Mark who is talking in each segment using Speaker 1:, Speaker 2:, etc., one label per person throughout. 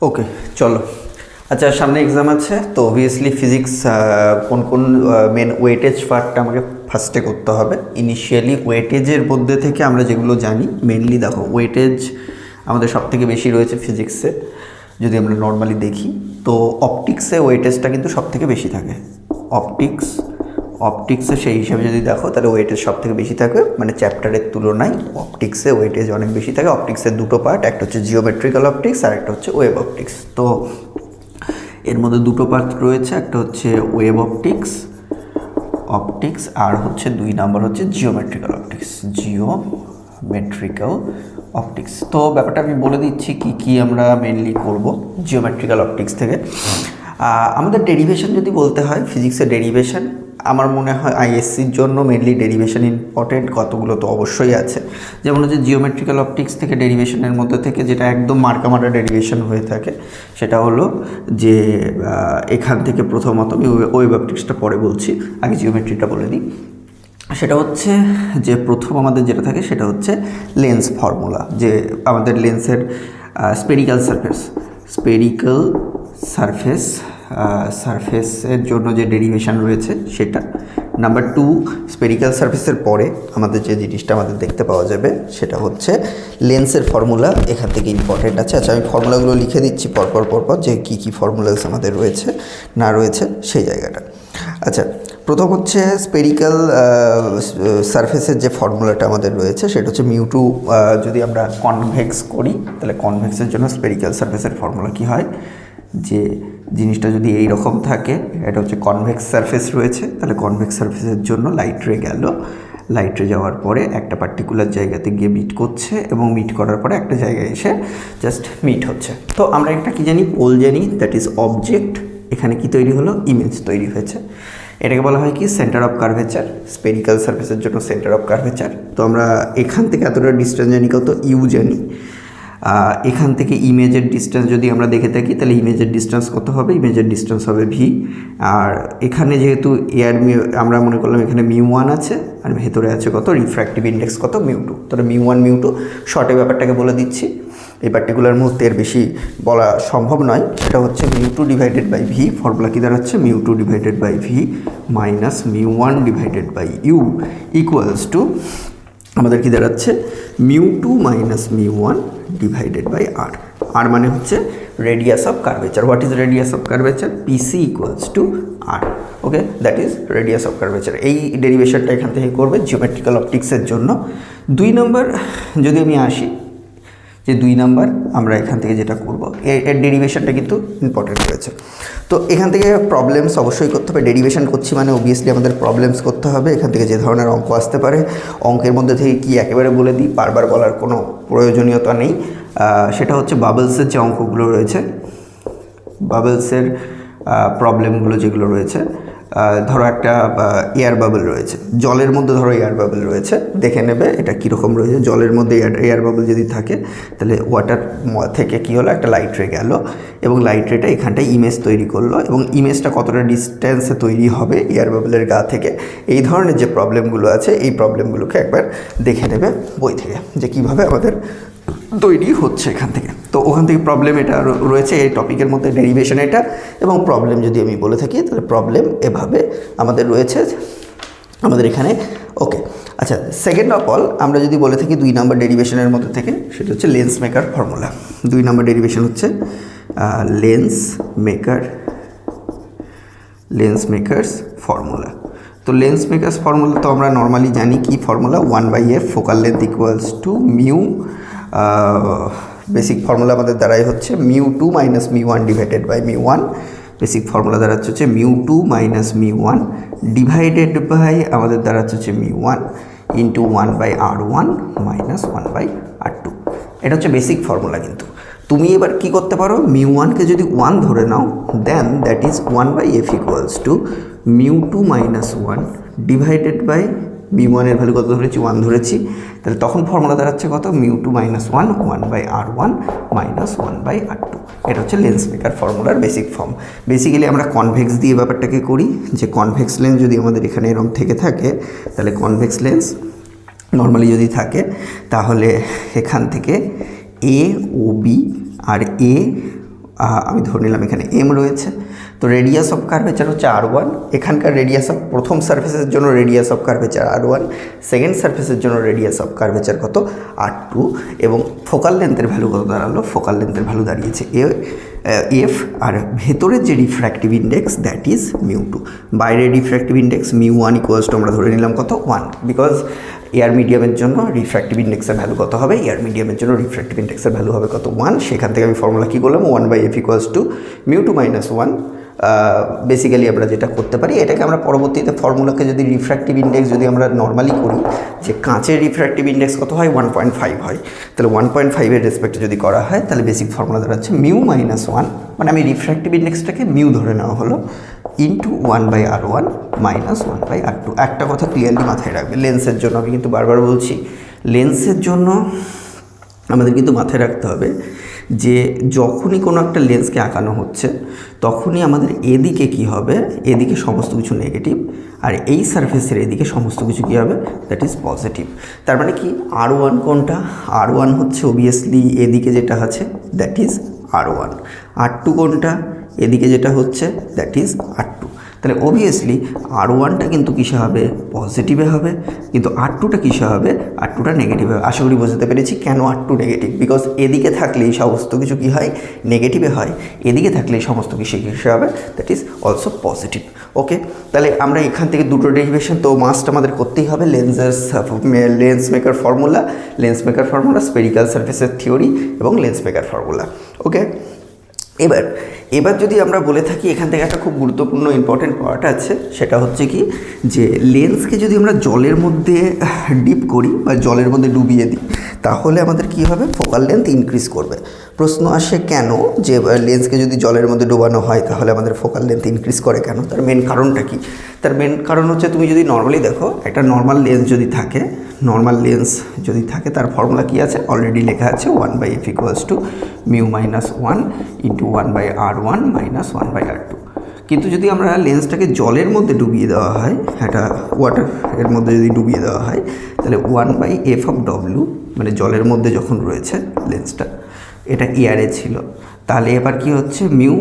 Speaker 1: ওকে, চলো। আচ্ছা, সামনে এক্সাম আছে, তো অবভিয়াসলি ফিজিক্স কোন কোন মেন ওয়েটেজ পার্টটা আমাকে ফার্স্টে করতে হবে। ইনিশিয়ালি ওয়েটেজের মধ্যে থেকে আমরা যেগুলো জানি, মেনলি দেখো ওয়েটেজ আমাদের সব থেকে বেশি রয়েছে ফিজিক্সে। যদি আমরা নর্মালি দেখি তো অপটিক্সে ওয়েটেজটা কিন্তু সব থেকে বেশি থাকে। অপটিক্সে সেই হিসাবে যদি দেখো তাহলে ওয়েটেজ সব থেকে বেশি থাকে, মানে চ্যাপ্টারের তুলনায় অপটিক্সে ওয়েটেজ অনেক বেশি থাকে। অপটিক্সের দুটো পার্ট, একটা হচ্ছে জিওমেট্রিক্যাল অপটিক্স আর একটা হচ্ছে ওয়েভ অপটিক্স। তো এর মধ্যে দুটো পার্ট রয়েছে, একটা হচ্ছে ওয়েভ অপটিক্স আর হচ্ছে 2 নাম্বার হচ্ছে জিওমেট্রিক্যাল অপটিক্স। তো ব্যাপারটা আমি বলে দিচ্ছি কি কি আমরা মেনলি করব জিওমেট্রিক্যাল অপটিক্স থেকে। আমাদের ডেরিভেশন যদি বলতে হয়, ফিজিক্সের ডেরিভেশন আমার মনে হয় আইএসসির জন্য মেনলি ডেরিভেশন ইম্পর্টেন্ট। কতগুলো তো অবশ্যই আছে, যেমন হচ্ছে জিওমেট্রিক্যাল অপটিক্স থেকে ডেরিভেশনের মধ্যে থেকে যেটা একদম মার্কা ডেরিভেশন হয়ে থাকে সেটা হলো যে এখান থেকে প্রথমত আমি ওয়েভ অপটিক্সটা পরে বলছি, আগে জিওমেট্রিটা বলে দিই। সেটা হচ্ছে যে প্রথম আমাদের যেটা থাকে সেটা হচ্ছে লেন্স ফর্মুলা, যে আমাদের লেন্সের স্পেরিক্যাল সারফেসের জন্য যে ডেরিভেশন রয়েছে সেটা। নাম্বার 2, স্পেরিক্যাল সারফেসের পরে আমাদের যে জিনিসটা আমাদের দেখতে পাওয়া যাবে সেটা হচ্ছে লেন্সের ফর্মুলা। এখান থেকে ইম্পর্টেন্ট আছে। আচ্ছা, আমি ফর্মুলাগুলো লিখে দিচ্ছি পরপর যে কী কী ফর্মুলাস আমাদের রয়েছে না রয়েছে সেই জায়গাটা। আচ্ছা, প্রথম হচ্ছে স্পেরিক্যাল সারফেসের যে ফর্মুলাটা আমাদের রয়েছে সেটা হচ্ছে মিউ2। যদি আমরা কনভেক্স করি তাহলে কনভেক্সের জন্য স্পেরিক্যাল সারফেসের ফর্মুলা কী হয়, যে জিনিসটা যদি এই রকম থাকে, এটা হচ্ছে কনভেক্স সারফেস রয়েছে, তাহলে কনভেক্স সারফেসের জন্য লাইট রে গেল, লাইট রে যাওয়ার পরে একটা পার্টিকুলার জায়গাতে গিয়ে মিট করছে এবং মিট করার পরে একটা জায়গায় এসে জাস্ট মিট হচ্ছে। তো আমরা একটা কি জানি, পোল জানি, দ্যাট ইজ অবজেক্ট। এখানে কি তৈরি হলো, ইমেজ তৈরি হয়েছে। এটাকে বলা হয় কি, সেন্টার অফ কার্ভেচার। স্পেরিক্যাল সারফেসের জন্য সেন্টার অফ কার্ভেচার। তো আমরা এখান থেকে এতটা ডিস্টেন্স জানি, কত ইউ জানি। এখান থেকে ইমেজের ডিস্টেন্স যদি আমরা দেখে থাকি তাহলে ইমেজের ডিস্টেন্স কত হবে, ইমেজের ডিস্টেন্স হবে ভি। আর এখানে যেহেতু আমরা মনে করলাম এখানে মিউ1 আছে আর ভেতরে আছে কত, রিফ্র্যাক্টিভ ইন্ডেক্স কত, মিউ2। তাহলে মিউ1 মিউ2 শর্টে ব্যাপারটাকে বলে দিচ্ছি। এই পার্টিকুলার মুহূর্তে এর বেশি বলা সম্ভব নয়। সেটা হচ্ছে মিউ2 ডিভাইডেড বাই ভি। ফর্মুলা কী দাঁড়াচ্ছে, মিউ2 ডিভাইডেড বাই ভি মাইনাস মিউ1 divided by U equals to আমাদের কী দাঁড়াচ্ছে, মিউ2 মাইনাস মিউ1 ডিভাইডেড বাই আর। আর মানে হচ্ছে radius of curvature. What is radius of curvature, PC equals to R. Okay, that is radius of curvature. এই ডেরিভেশনটা এখান থেকে করবে জিওমেট্রিক্যাল অপটিক্সের জন্য। 2 নম্বর যদি আমি আসি, যে 2 নাম্বার আমরা এখান থেকে যেটা করব, এর ডেরিভেশনটা কিন্তু ইম্পর্টেন্ট রয়েছে। তো এখান থেকে প্রবলেমস অবশ্যই করতে হবে। ডেরিভেশন করছি মানে অবভিয়াসলি আমাদের প্রবলেমস করতে হবে। এখান থেকে যে ধরনের অঙ্ক আসতে পারে, অঙ্কের মধ্যে থেকে কি একেবারে বলে দিই, বারবার বলার কোনো প্রয়োজনীয়তা নেই। সেটা হচ্ছে বাবলসের যে অঙ্কগুলো রয়েছে, বাবলসের প্রবলেমগুলো যেগুলো রয়েছে। ধরো একটা এয়ার বাবল রয়েছে, জলের মধ্যে ধরো এয়ার বাবল রয়েছে, দেখে নেবে এটা কীরকম রয়েছে। জলের মধ্যে এয়ার বাবল যদি থাকে তাহলে ওয়াটার থেকে কী হলো, একটা লাইট রে গেল এবং লাইট রেটা এখানটায় ইমেজ তৈরি করলো, এবং ইমেজটা কতটা ডিস্টেন্সে তৈরি হবে এয়ার বাবলের গা থেকে। এই ধরনের যে প্রবলেমগুলো আছে এই প্রবলেমগুলোকে একবার দেখে নেবে বই থেকে, যে কীভাবে আমাদের তৈরি হচ্ছে এখান থেকে। তো ওখান থেকে প্রবলেম এটা রয়েছে এই টপিকের মধ্যে, ডেরিভেশন এটা। এবং প্রবলেম যদি আমি বলে থাকি তাহলে প্রবলেম এভাবে আমাদের রয়েছে আমাদের এখানে। ওকে, আচ্ছা, সেকেন্ড অফ অল আমরা যদি বলে থাকি 2 নাম্বার ডেরিভেশনের মধ্যে থেকে, সেটা হচ্ছে lens maker formula. 2 number derivation হচ্ছে লেন্স মেকার্স ফর্মুলা। তো লেন্স মেকার্স ফর্মুলা তো আমরা নর্মালি জানি কি formula, 1/f focal length equals to mu. Basic formula আমাদের দ্বারাই হচ্ছে মিউ2 মাইনাস মিউ1 ডিভাইডেড বাই মিউ1। বেসিক ফর্মুলা দ্বারাচ্ছে হচ্ছে মিউ2 মাইনাস মিউ1 ডিভাইডেড বাই আমাদের দ্বারাচ্ছে হচ্ছে মিউ1 ইন্টু 1/r1 মাইনাস 1/r2। এটা হচ্ছে বেসিক ফর্মুলা। কিন্তু তুমি এবার কি করতে পারো, মিউ1কে যদি 1 ধরে নাও, then that is 1/f equals to মিউ2 মাইনাস 1 ডিভাইডেড বাই মিউ1 এর ভ্যালু কত ধরেছি, 1 ধরেছি। তাহলে তখন ফর্মুলা দাঁড়াচ্ছে কত, মিউ2 মাইনাস 1 1/r1 মাইনাস 1/r2। এটা হচ্ছে লেন্স মেকার ফর্মুলার বেসিক ফর্ম। বেসিক্যালি আমরা কনভেক্স দিয়ে ব্যাপারটাকে করি, যে কনভেক্স লেন্স যদি আমাদের এখানে এরকম থেকে থাকে, তাহলে কনভেক্স লেন্স নর্মালি যদি থাকে তাহলে এখান থেকে এ ও বি আর এ আমি ধরে নিলাম এখানে এম রয়েছে। তো রেডিয়াস অফ কার্ভেচার হচ্ছে R1, এখানকার রেডিয়াস অফ প্রথম সারফেসের জন্য radius of curvature R1, second সারফেসের জন্য রেডিয়াস অফ কার্ভেচার কত R2, এবং ফোকাল লেন্থের ভ্যালু কত দাঁড়ালো, ফোকাল লেন্থের ভ্যালু দাঁড়িয়েছে এফ, আর ভেতরের যে রিফ্র্যাক্টিভ ইন্ডেক্স দ্যাট ইজ μ2। বাইরে রিফ্র্যাক্টিভ ইন্ডেক্স μ1 ইকুয়ালস টু আমরা ধরে নিলাম কত 1, বিকজ এয়ার মিডিয়ামের জন্য রিফ্র্যাক্টিভ ইন্ডেক্সের ভ্যালু কত হবে, এয়ার মিডিয়ামের জন্য রিফ্র্যাক্টিভ ইন্ডেক্সের ভ্যালু হবে কত 1। সেখান থেকে আমি ফর্মুলা কী করলাম, 1/f ইকুয়ালস টু μ2 - 1। বেসিক্যালি আমরা যেটা করতে পারি, এটাকে আমরা পরবর্তীতে ফর্মুলাকে যদি রিফ্র্যাক্টিভ ইন্ডেক্স যদি আমরা নর্মালি করি, যে কাঁচের রিফ্র্যাক্টিভ ইন্ডেক্স কত হয় 1.5 হয়, তাহলে 1.5-এর রেসপেক্টে যদি করা হয় তাহলে বেসিক ফর্মুলা দাঁড়াচ্ছে μ - 1, মানে আমি রিফ্র্যাক্টিভ ইন্ডেক্সটাকে মিউ ধরে নেওয়া হলো, ইন্টু 1/r1 - 1/r2। একটা কথা ক্লিয়ারলি মাথায় রাখবে, লেন্সের জন্য আমি কিন্তু বারবার বলছি, লেন্সের জন্য আমাদের কিন্তু মাথায় রাখতে হবে যে যখনই কোনো একটা লেন্সকে আঁকানো হচ্ছে তখনই আমাদের এদিকে কি হবে, এদিকে সমস্ত কিছু নেগেটিভ, আর এই সারফেসের এদিকে সমস্ত কিছু কী হবে, দ্যাট ইজ পজিটিভ। তার মানে কি R1 কোনটা, R1 হচ্ছে অবভিয়াসলি এদিকে যেটা আছে দ্যাট ইজ R1, R2 কোনটা, এদিকে যেটা হচ্ছে দ্যাট ইজ R2। তাহলে অবভিয়াসলি R1টা কিন্তু কিসে হবে, পজিটিভে হবে, কিন্তু R2টা কিসে হবে, R2টা নেগেটিভে হবে। আশা করি বুঝতে পেরেছি কেন R2 নেগেটিভ, বিকজ এদিকে থাকলেই সমস্ত কিছু কী হয়, নেগেটিভে হয়, এদিকে থাকলেই সমস্ত কিছু কিসে হবে, দ্যাট ইজ অলসো পজিটিভ। ওকে, তাহলে আমরা এখান থেকে দুটো ডেরিভেশন তো মাস্ট আমাদের করতেই হবে, লেন্স মেকার ফর্মুলা, স্পেরিক্যাল সারফেসের থিওরি এবং লেন্স মেকার ফর্মুলা। ওকে, এবার যদি আমরা বলে থাকি, এখান থেকে একটা খুব গুরুত্বপূর্ণ ইম্পর্টেন্ট পার্ট আছে, সেটা হচ্ছে কি যে লেন্সকে যদি আমরা জলের মধ্যে ডিপ করি বা জলের মধ্যে ডুবিয়ে দিই তাহলে আমাদের কি হবে, ফোকাল লেন্থ ইনক্রিজ করবে। প্রশ্ন আসে কেন, যে লেন্সকে যদি জলের মধ্যে ডোবানো হয় তাহলে আমাদের ফোকাল লেন্থ ইনক্রিজ করে কেন, তার মেন কারণটা কি? তার মেন কারণ হচ্ছে, তুমি যদি নর্মালি দেখো, একটা নর্মাল লেন্স যদি থাকে তার ফর্মুলা কী আছে, অলরেডি লেখা আছে 1/f equals two μ - 1 into 1/r1 - 1/r2। কিন্তু যদি আমরা লেন্সটাকে জলের মধ্যে ডুবিয়ে দেওয়া হয়, একটা ওয়াটারের মধ্যে যদি ডুবিয়ে দেওয়া হয়, তাহলে 1/f অফ ডব্লিউ, মানে জলের মধ্যে যখন রয়েছে লেন্সটা, এটা এয়ারে ছিল, তাহলে এবার কি হচ্ছে মিউ,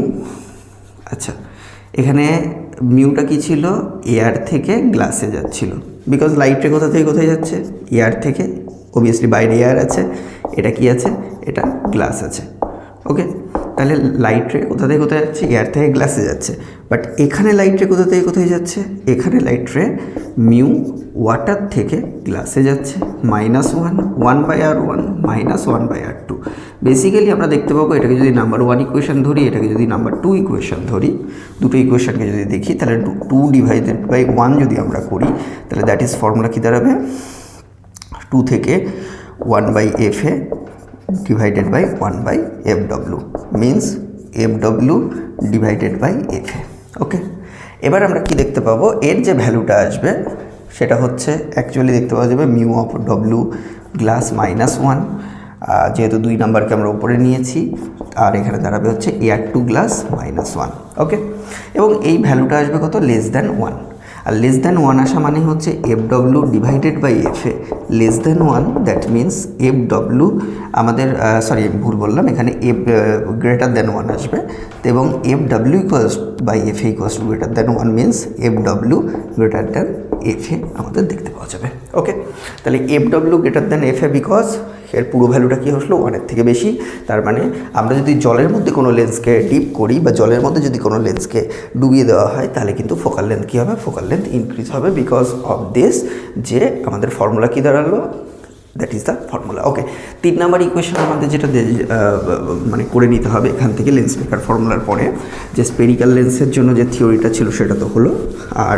Speaker 1: আচ্ছা এখানে মিউটা কী ছিল, এয়ার থেকে গ্লাসে যাচ্ছিল, বিকজ লাইটটা কোথা থেকে কোথায় যাচ্ছে, এয়ার থেকে, অবভিয়াসলি বাইরে এয়ার আছে, এটা কি আছে, এটা গ্লাস আছে। ওকে, তাহলে লাইট রে কোথা থেকে কোথায় যাচ্ছে, এয়ার থেকে গ্লাসে যাচ্ছে, বাট এখানে লাইট রে কোথা থেকে কোথায় যাচ্ছে, এখানে লাইট রে মিউ ওয়াটার থেকে গ্লাসে যাচ্ছে, -1 1/r1 - 1/r2। বেসিক্যালি আমরা দেখতে পাবো, এটাকে যদি নাম্বার 1 ইকুয়েশন ধরি, এটাকে যদি নাম্বার 2 ইকুয়েশন ধরি, দুটো ইকুয়েশনকে যদি দেখি, তাহলে 2 ডিভাইডেড বাই 1 যদি আমরা করি, তাহলে দ্যাট ইজ ফর্মুলা কী দাঁড়াবে, 2 থেকে 1/f divided by 1/fw, means fw divided by f। Okay, এবার আমরা কি দেখতে পাবো, এর যে ভ্যালুটা আসবে সেটা হচ্ছে অ্যাকচুয়ালি দেখতে পাওয়া যাবে মিউ অফ ডব্লিউ গ্লাস -1, যেহেতু 2 নাম্বারকে আমরা উপরে নিয়েছি, আর এখানে দাঁড়াবে হচ্ছে এয়ার2 গ্লাস -1। ওকে, এবং এই ভ্যালুটা আসবে কত, <1। আর <1 আসা মানে হচ্ছে fw ডিভাইডেড বাই f এ <1, দ্যাট মিন্স fw আমাদের, সরি ভুল বললাম, এখানে f >1 আসবে, এবং fw equals by f equals to >1 means fw f এ আমাদের দেখতে পাওয়া যাবে। ওকে, তাহলে fw f এ, বিকজ এর পুরো ভ্যালুটা কী হলো, 1-এর থেকে বেশি। তার মানে আমরা যদি জলের মধ্যে কোনো লেন্সকে ডিপ করি বা জলের মধ্যে যদি কোনো লেন্সকে ডুবিয়ে দেওয়া হয়, তাহলে কিন্তু ফোকাল লেন্থ কী হবে, ফোকাল লেন্থ ইনক্রিজ হবে, বিকজ অফ দিস, যে আমাদের ফর্মুলা কী দাঁড়ালো, that is the formula. Okay, 3 number equation আমাদের যেটা মানে করে নিতে হবে এখান থেকে লেন্স মেকার ফর্মুলার পরে, যে স্পেরিক্যাল লেন্সের জন্য যে থিওরিটা ছিল সেটা তো হলো, আর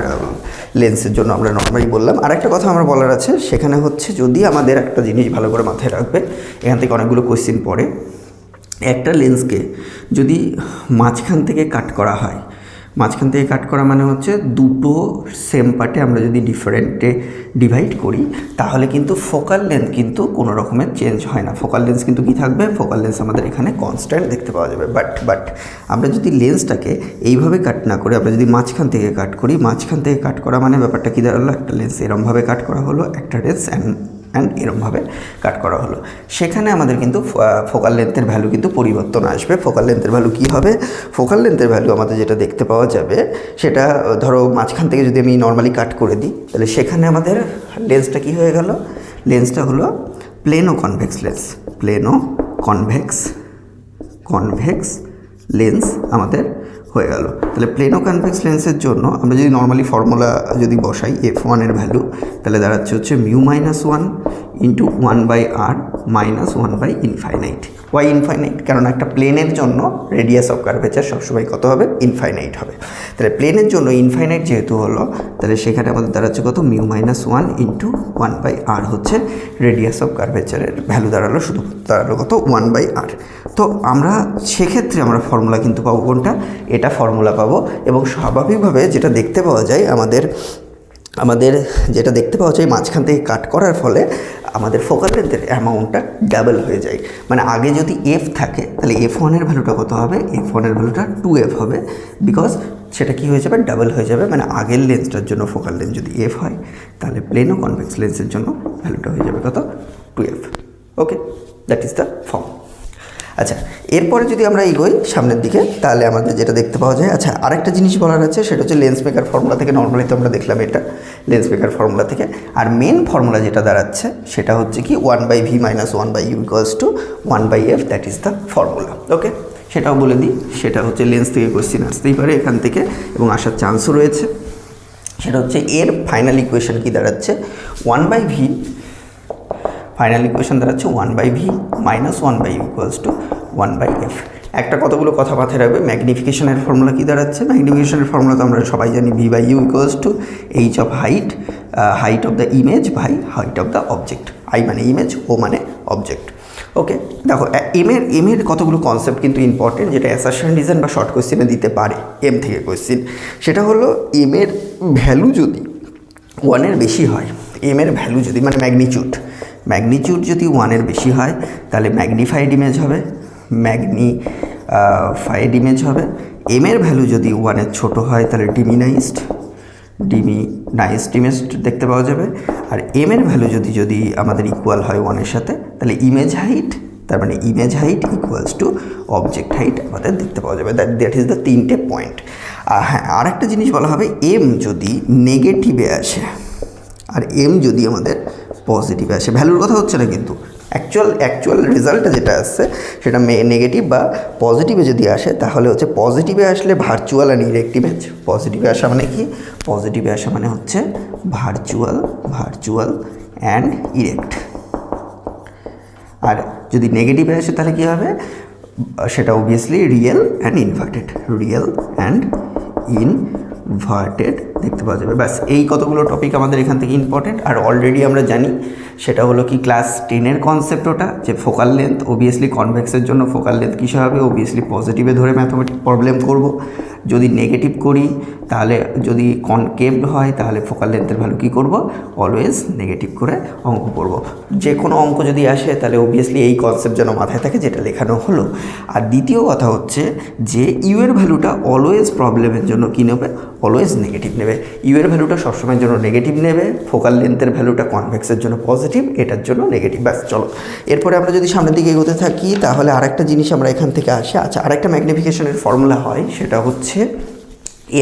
Speaker 1: লেন্সের জন্য আমরা নর্মালি বললাম। আর একটা কথা আমার বলার আছে, সেখানে হচ্ছে যদি আমাদের একটা জিনিস ভালো করে মাথায় রাখবে, এখান থেকে অনেকগুলো কোয়েশ্চেন পড়ে, একটা লেন্সকে যদি মাঝখান থেকে কাট করা হয়, মাঝখান থেকে কাট করা মানে হচ্ছে দুটো সেম পার্টে আমরা যদি ডিফারেন্টে ডিভাইড করি, তাহলে কিন্তু ফোকাল লেন্থ কিন্তু কোনো রকমের চেঞ্জ হয় না। ফোকাল লেন্স কিন্তু কী থাকবে, ফোকাল লেন্স আমাদের এখানে কনস্ট্যান্ট দেখতে পাওয়া যাবে। বাট আমরা যদি লেন্সটাকে এইভাবে কাট না করে আমরা যদি মাঝখান থেকে কাট করি, মাঝখান থেকে কাট করা মানে ব্যাপারটা কী দাঁড়ালো, একটা লেন্স এরমভাবে কাট করা হলো, একটা লেন্স অ্যান্ড এরমভাবে কাট করা হলো। সেখানে আমাদের কিন্তু ফোকাল লেন্থের ভ্যালু কিন্তু পরিবর্তন আসবে। ফোকাল লেন্থের ভ্যালু কী হবে? ফোকাল লেন্থের ভ্যালু আমাদের যেটা দেখতে পাওয়া যাবে সেটা ধরো মাঝখান থেকে যদি আমি নর্মালি কাট করে দিই, তাহলে সেখানে আমাদের লেন্সটা কী হয়ে গেল? লেন্সটা হলো plano convex lens. Plano convex lens আমাদের হয়ে গেল। তাহলে প্লেনো কনভেক্স লেন্সের জন্য আমরা যদি নর্মালি ফর্মুলা যদি বসাই f1 এর ভ্যালু, তাহলে দাঁড়াচ্ছে হচ্ছে μ-1 ইন্টু 1/r মাইনাস 1/ইনফাইনাইট। Why infinite? কারণ একটা প্লেনের জন্য রেডিয়াস অফ কার্ভেচার সবসময় কত হবে? ইনফাইনাইট হবে। তাহলে প্লেনের জন্য ইনফাইনাইট যেহেতু হলো, তাহলে সেখানে আমাদের দাঁড়াচ্ছে কত? μ-1 ইন্টু 1/r হচ্ছে রেডিয়াস অফ কার্ভেচারের ভ্যালু দাঁড়ালো, শুধু দাঁড়ালো কত? 1/r। তো আমরা সেক্ষেত্রে আমরা ফর্মুলা কিন্তু পাবো কোনটা? এটা ফর্মুলা পাবো। এবং স্বাভাবিকভাবে যেটা দেখতে পাওয়া যায় আমাদের যেটা দেখতে পাওয়া যায় মাঝখান থেকে কাট করার ফলে আমাদের ফোকাল লেন্থের অ্যামাউন্টটা ডাবল হয়ে যায়। মানে আগে যদি f থাকে তাহলে f1 এর ভ্যালুটা কত হবে? f1 এর ভ্যালুটা 2f হবে, বিকজ সেটা কি হয়ে যাবে? ডাবল হয়ে যাবে। মানে আগের লেন্সটার জন্য ফোকাল লেন্থ যদি f হয়, তাহলে প্লেনো কনভেক্স লেন্সের জন্য ভ্যালুটা হয়ে যাবে কত? 2f। Okay, that is the form. আচ্ছা, এরপরে যদি আমরা এগোই সামনের দিকে, তাহলে আমাদের যেটা দেখতে পাওয়া যায়, আচ্ছা আরেকটা জিনিস বলার আছে, সেটা হচ্ছে লেন্স মেকার ফর্মুলা থেকে। নর্মালি তো আমরা দেখলাম এটা লেন্স মেকার ফর্মুলা থেকে। আর মেন ফর্মুলা যেটা দাঁড়াচ্ছে সেটা হচ্ছে কি 1/v minus 1/u equals to 1/f, that is the formula. Okay, সেটাও বলে দিই, সেটা হচ্ছে লেন্স থেকে কোয়েশ্চেন আসতেই পারে এখান থেকে, এবং আসার চান্সও রয়েছে। সেটা হচ্ছে এর ফাইনাল ইকুয়েশন কি দাঁড়াচ্ছে? 1/v ফাইনাল ইকুয়েশন দাঁড়াচ্ছে 1/v minus 1/u equals to 1/f। একটা কতগুলো কথা মাথায় রাখবে। ম্যাগনিফিকেশনের ফর্মুলা কি দাঁড়াচ্ছে? ম্যাগনিফিকেশনের ফর্মুলা তো আমরা সবাই জানি, v/u equals to h of height of the image by height of the object. i মানে ইমেজ, ও মানে অবজেক্ট। ওকে, দেখো এমের কতগুলো কনসেপ্ট কিন্তু ইম্পর্টেন্ট, যেটা অ্যাসারশন ডিজাইন বা শর্ট কোয়েশ্চেনে দিতে পারে এম থেকে কোয়েশ্চেন। সেটা হলো এমের ভ্যালু যদি 1 এর বেশি হয়, এমের ভ্যালু যদি মানে ম্যাগনিচিউড যদি 1 এর বেশি হয়, তাহলে ম্যাগনিফাইড ইমেজ হবে, এমের ভ্যালু যদি 1 এর ছোটো হয়, তাহলে ডিমিনাইজড ইমেজ দেখতে পাওয়া যাবে। আর এমের ভ্যালু যদি আমাদের ইকুয়াল হয় 1 এর সাথে, তাহলে ইমেজ হাইট, তার মানে image height equals to object height আমাদের দেখতে পাওয়া যাবে। দ্যাট ইজ দ্য 3টে পয়েন্ট। হ্যাঁ, আর একটা জিনিস বলা হবে, এম যদি নেগেটিভে আসে আর এম যদি আমাদের পজিটিভে আসে, ভ্যালুর কথা হচ্ছে না কিন্তু, অ্যাকচুয়াল রেজাল্টটা যেটা আসছে সেটা নেগেটিভ বা পজিটিভে যদি আসে, তাহলে হচ্ছে পজিটিভে আসলে ভার্চুয়াল আর ইরেক্ট ইমেজ। পজিটিভে আসা মানে কি? পজিটিভে আসা মানে হচ্ছে ভার্চুয়াল অ্যান্ড ইরেক্ট। আর যদি নেগেটিভে আসে তাহলে কী হবে? সেটা অবভিয়াসলি রিয়েল অ্যান্ড ইনভার্টেড দেখতে পাওয়া যাবে। ব্যাস, এই কতগুলো টপিক আমাদের এখান থেকে ইম্পর্টেন্ট। আর অলরেডি আমরা জানি সেটা হলো কি ক্লাস 10-এর কনসেপ্ট, ওটা যে ফোকাল লেন্থ অবভিয়াসলি কনভেক্সের জন্য ফোকাল লেন্থ কিসে হবে? অবভিয়াসলি পজিটিভে ধরে ম্যাথমেটিক প্রবলেম করব। যদি নেগেটিভ করি, তাহলে যদি কনকেভ হয়, তাহলে ফোকাল লেন্থের ভ্যালু কী করব? অলওয়েজ নেগেটিভ করে অঙ্ক করব। যে কোনো অঙ্ক যদি আসে, তাহলে অবভিয়াসলি এই কনসেপ্ট যেন মাথায় থাকে যেটা লেখানো হলো। আর দ্বিতীয় কথা হচ্ছে যে ইউ এর ভ্যালুটা অলওয়েজ প্রবলেমের জন্য কী নেবে? অলওয়েজ নেগেটিভ নেবে। ইউ এর ভ্যালুটা সবসময়ের জন্য নেগেটিভ নেবে, ফোকাল লেন্থের ভ্যালুটা কনভেক্সের জন্য পজিটিভ, এটার জন্য নেগেটিভ। ব্যাস, চলো এরপরে আমরা যদি সামনের দিকে এগোতে থাকি, তাহলে আরেকটা জিনিস আমরা এখান থেকে আসি। আচ্ছা, আরেকটা ম্যাগনিফিকেশনের ফর্মুলা হয়, সেটা হচ্ছে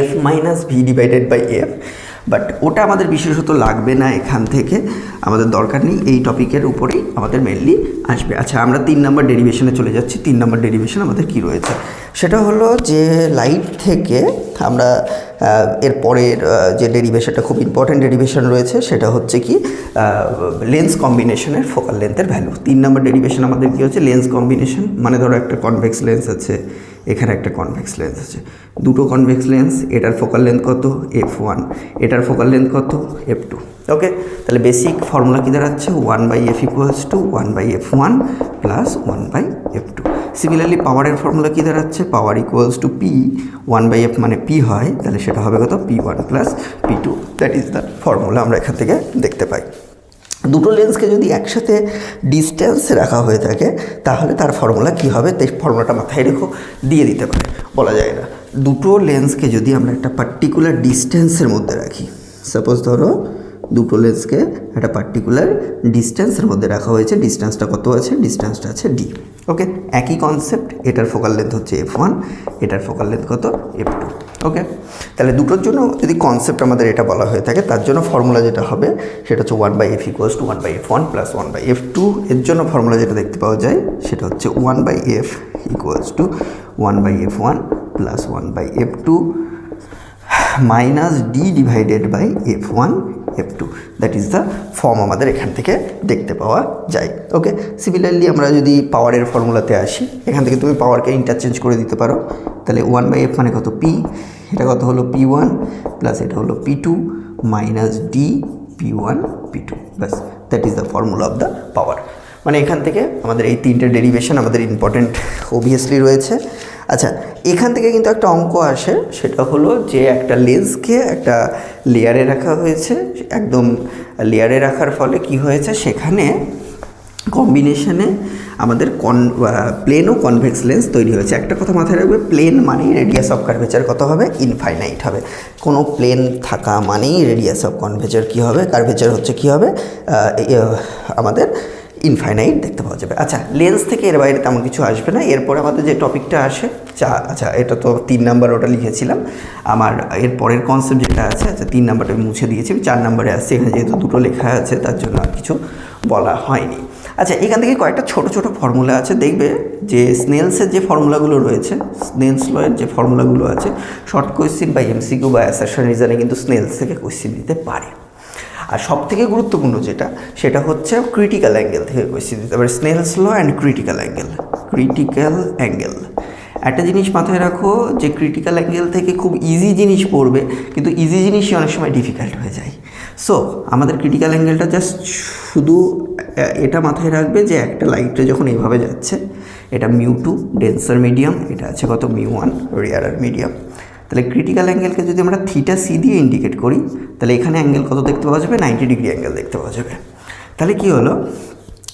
Speaker 1: f minus V divided by F. But ওটা আমাদের বিশেষত লাগবে না এখান থেকে, আমাদের দরকার নেই, এই টপিকের উপরেই আমাদের মেনলি আসবে। আচ্ছা, আমরা 3 নম্বর ডেরিভেশনে চলে যাচ্ছি। 3 নম্বর ডেরিভেশন আমাদের কী রয়েছে? সেটা হলো যে লাইট থেকে আমরা এরপরের যে ডেরিভেশনটা খুব ইম্পর্ট্যান্ট ডেরিভেশন রয়েছে, সেটা হচ্ছে কি লেন্স কম্বিনেশনের ফোকাল লেন্থের ভ্যালু। 3 নম্বর ডেরিভেশন আমাদের কী হচ্ছে? Lens combination. মানে ধরো একটা কনভেক্স লেন্স আছে, এখানে একটা কনভেক্স লেন্স আছে, দুটো কনভেক্স লেন্স, এটার ফোকাল লেন্থ কত? f1, এটার ফোকাল লেন্থ কত? f2। ওকে, তাহলে বেসিক ফর্মুলা কী দাঁড়াচ্ছে? 1/f equals two 1/f1 plus 1/f2। Similarly পাওয়ারের ফর্মুলা কী দাঁড়াচ্ছে? পাওয়ার ইকুয়ালস টু p, 1/f মানে p হয়, তাহলে সেটা হবে কত? p1 plus p2। That is the formula আমরা এখান থেকে দেখতে পাই। দুটো লেন্সকে যদি একসাথে ডিস্টেন্সে রাখা হয়ে থাকে, তাহলে তার ফর্মুলা কী হবে? তাই ফর্মুলাটা মাথায় রেখো, দিয়ে দিতে পারে, বলা যায় না। দুটো লেন্সকে যদি আমরা একটা পার্টিকুলার ডিস্টেন্সের মধ্যে রাখি, সাপোজ ধরো দুটো লেন্সকে একটা পার্টিকুলার ডিস্টেন্সের মধ্যে রাখা হয়েছে। ডিস্টেন্সটা কত আছে? ডিস্টেন্সটা আছে ডি। ওকে, একই কনসেপ্ট। এটার ফোকাল লেন্থ হচ্ছে f1, এটার ফোকাল লেন্থ কত? f2। ওকে, তাহলে দুটোর জন্য যদি কনসেপ্ট আমাদের এটা বলা হয়ে থাকে, তার জন্য ফর্মুলা যেটা হবে সেটা হচ্ছে 1/f = 1/f1 + 1/f2। এর জন্য ফর্মুলা যেটা দেখতে পাওয়া যায় সেটা হচ্ছে 1/f = 1/f1 + 1/f2 - d / f1 f2। That is the form আমাদের এখান থেকে দেখতে পাওয়া যায়। ওকে, সিমিলারলি আমরা যদি পাওয়ারের ফর্মুলাতে আসি, এখান থেকে তুমি পাওয়ারকে ইন্টারচেঞ্জ করে দিতে পারো। তাহলে 1/f মানে কত? p, এটা কত হলো? p1 প্লাস এটা হলো p2 - d p1 p2। ব্যাস, that is the formula of the power. মানে এখান থেকে আমাদের এই তিনটে ডেরিভেশন আমাদের ইম্পর্টেন্ট অবভিয়াসলি রয়েছে। আচ্ছা, এখান থেকে কিন্তু একটা অঙ্ক আসে, সেটা হলো যে একটা লেন্সকে একটা লেয়ারে রাখা হয়েছে। একদম লেয়ারে রাখার ফলে কি হয়েছে, সেখানে কম্বিনেশনে আমাদের প্লেন ও কনভেক্স লেন্স তৈরি হয়েছে। একটা কথা মাথায় রাখবে, প্লেন মানেই রেডিয়াস অফ কার্ভেচার কত হবে? ইনফাইনাইট হবে। কোনো প্লেন থাকা মানেই রেডিয়াস অফ কনভেচার কী হবে? কার্ভেচার হচ্ছে কী হবে? আমাদের ইনফাইনাইট দেখতে পাওয়া যাবে। আচ্ছা, লেন্স থেকে এর বাইরে তেমন কিছু আসবে না। এরপরে আমাদের যে টপিকটা আসে, আচ্ছা এটা তো 3 নাম্বার ওটা লিখেছিলাম। আমার এর পরের কনসেপ্ট যেটা আছে, আচ্ছা 3 নাম্বারটা আমি মুছে দিয়েছি, 4 নাম্বারে আসছে। এখানে যেহেতু দুটো লেখা আছে তার জন্য আর কিছু বলা হয়নি। আচ্ছা, এখান থেকে কয়েকটা ছোট ছোট ফর্মুলা আছে, দেখবে যে স্নেলসের যে ফর্মুলাগুলো রয়েছে, স্নেলস লয়ের যে ফর্মুলাগুলো আছে, শর্ট কোয়েশ্চেন বা এমসিকিউ বা অ্যাসারশন রিজনে কিন্তু স্নেলস থেকে কোয়েশ্চেন দিতে পারে। আর সব থেকে গুরুত্বপূর্ণ যেটা, সেটা হচ্ছে ক্রিটিক্যাল অ্যাঙ্গেল থেকে কোয়েশ্চেন দিতে পারে। Snell's law and critical angle. Critical angle, একটা জিনিস মাথায় রাখো যে ক্রিটিক্যাল অ্যাঙ্গেল থেকে খুব ইজি জিনিস পড়বে, কিন্তু ইজি জিনিসই অনেক সময় ডিফিকাল্ট হয়ে যায়। সো আমাদের ক্রিটিক্যাল অ্যাঙ্গেলটা জাস্ট শুধু এটা মাথায় রাখবে যে একটা লাইটে যখন এইভাবে যাচ্ছে, এটা μ2 ডেন্সার মিডিয়াম, এটা আছে কত? μ1 রেয়ারার মিডিয়াম। তাহলে ক্রিটিক্যাল অ্যাঙ্গেলকে যদি আমরা θc দিয়ে ইন্ডিকেট করি, তাহলে এখানে অ্যাঙ্গেল কত দেখতে পাওয়া যাবে? 90 ডিগ্রি অ্যাঙ্গেল দেখতে পাওয়া যাবে। তাহলে কি হলো,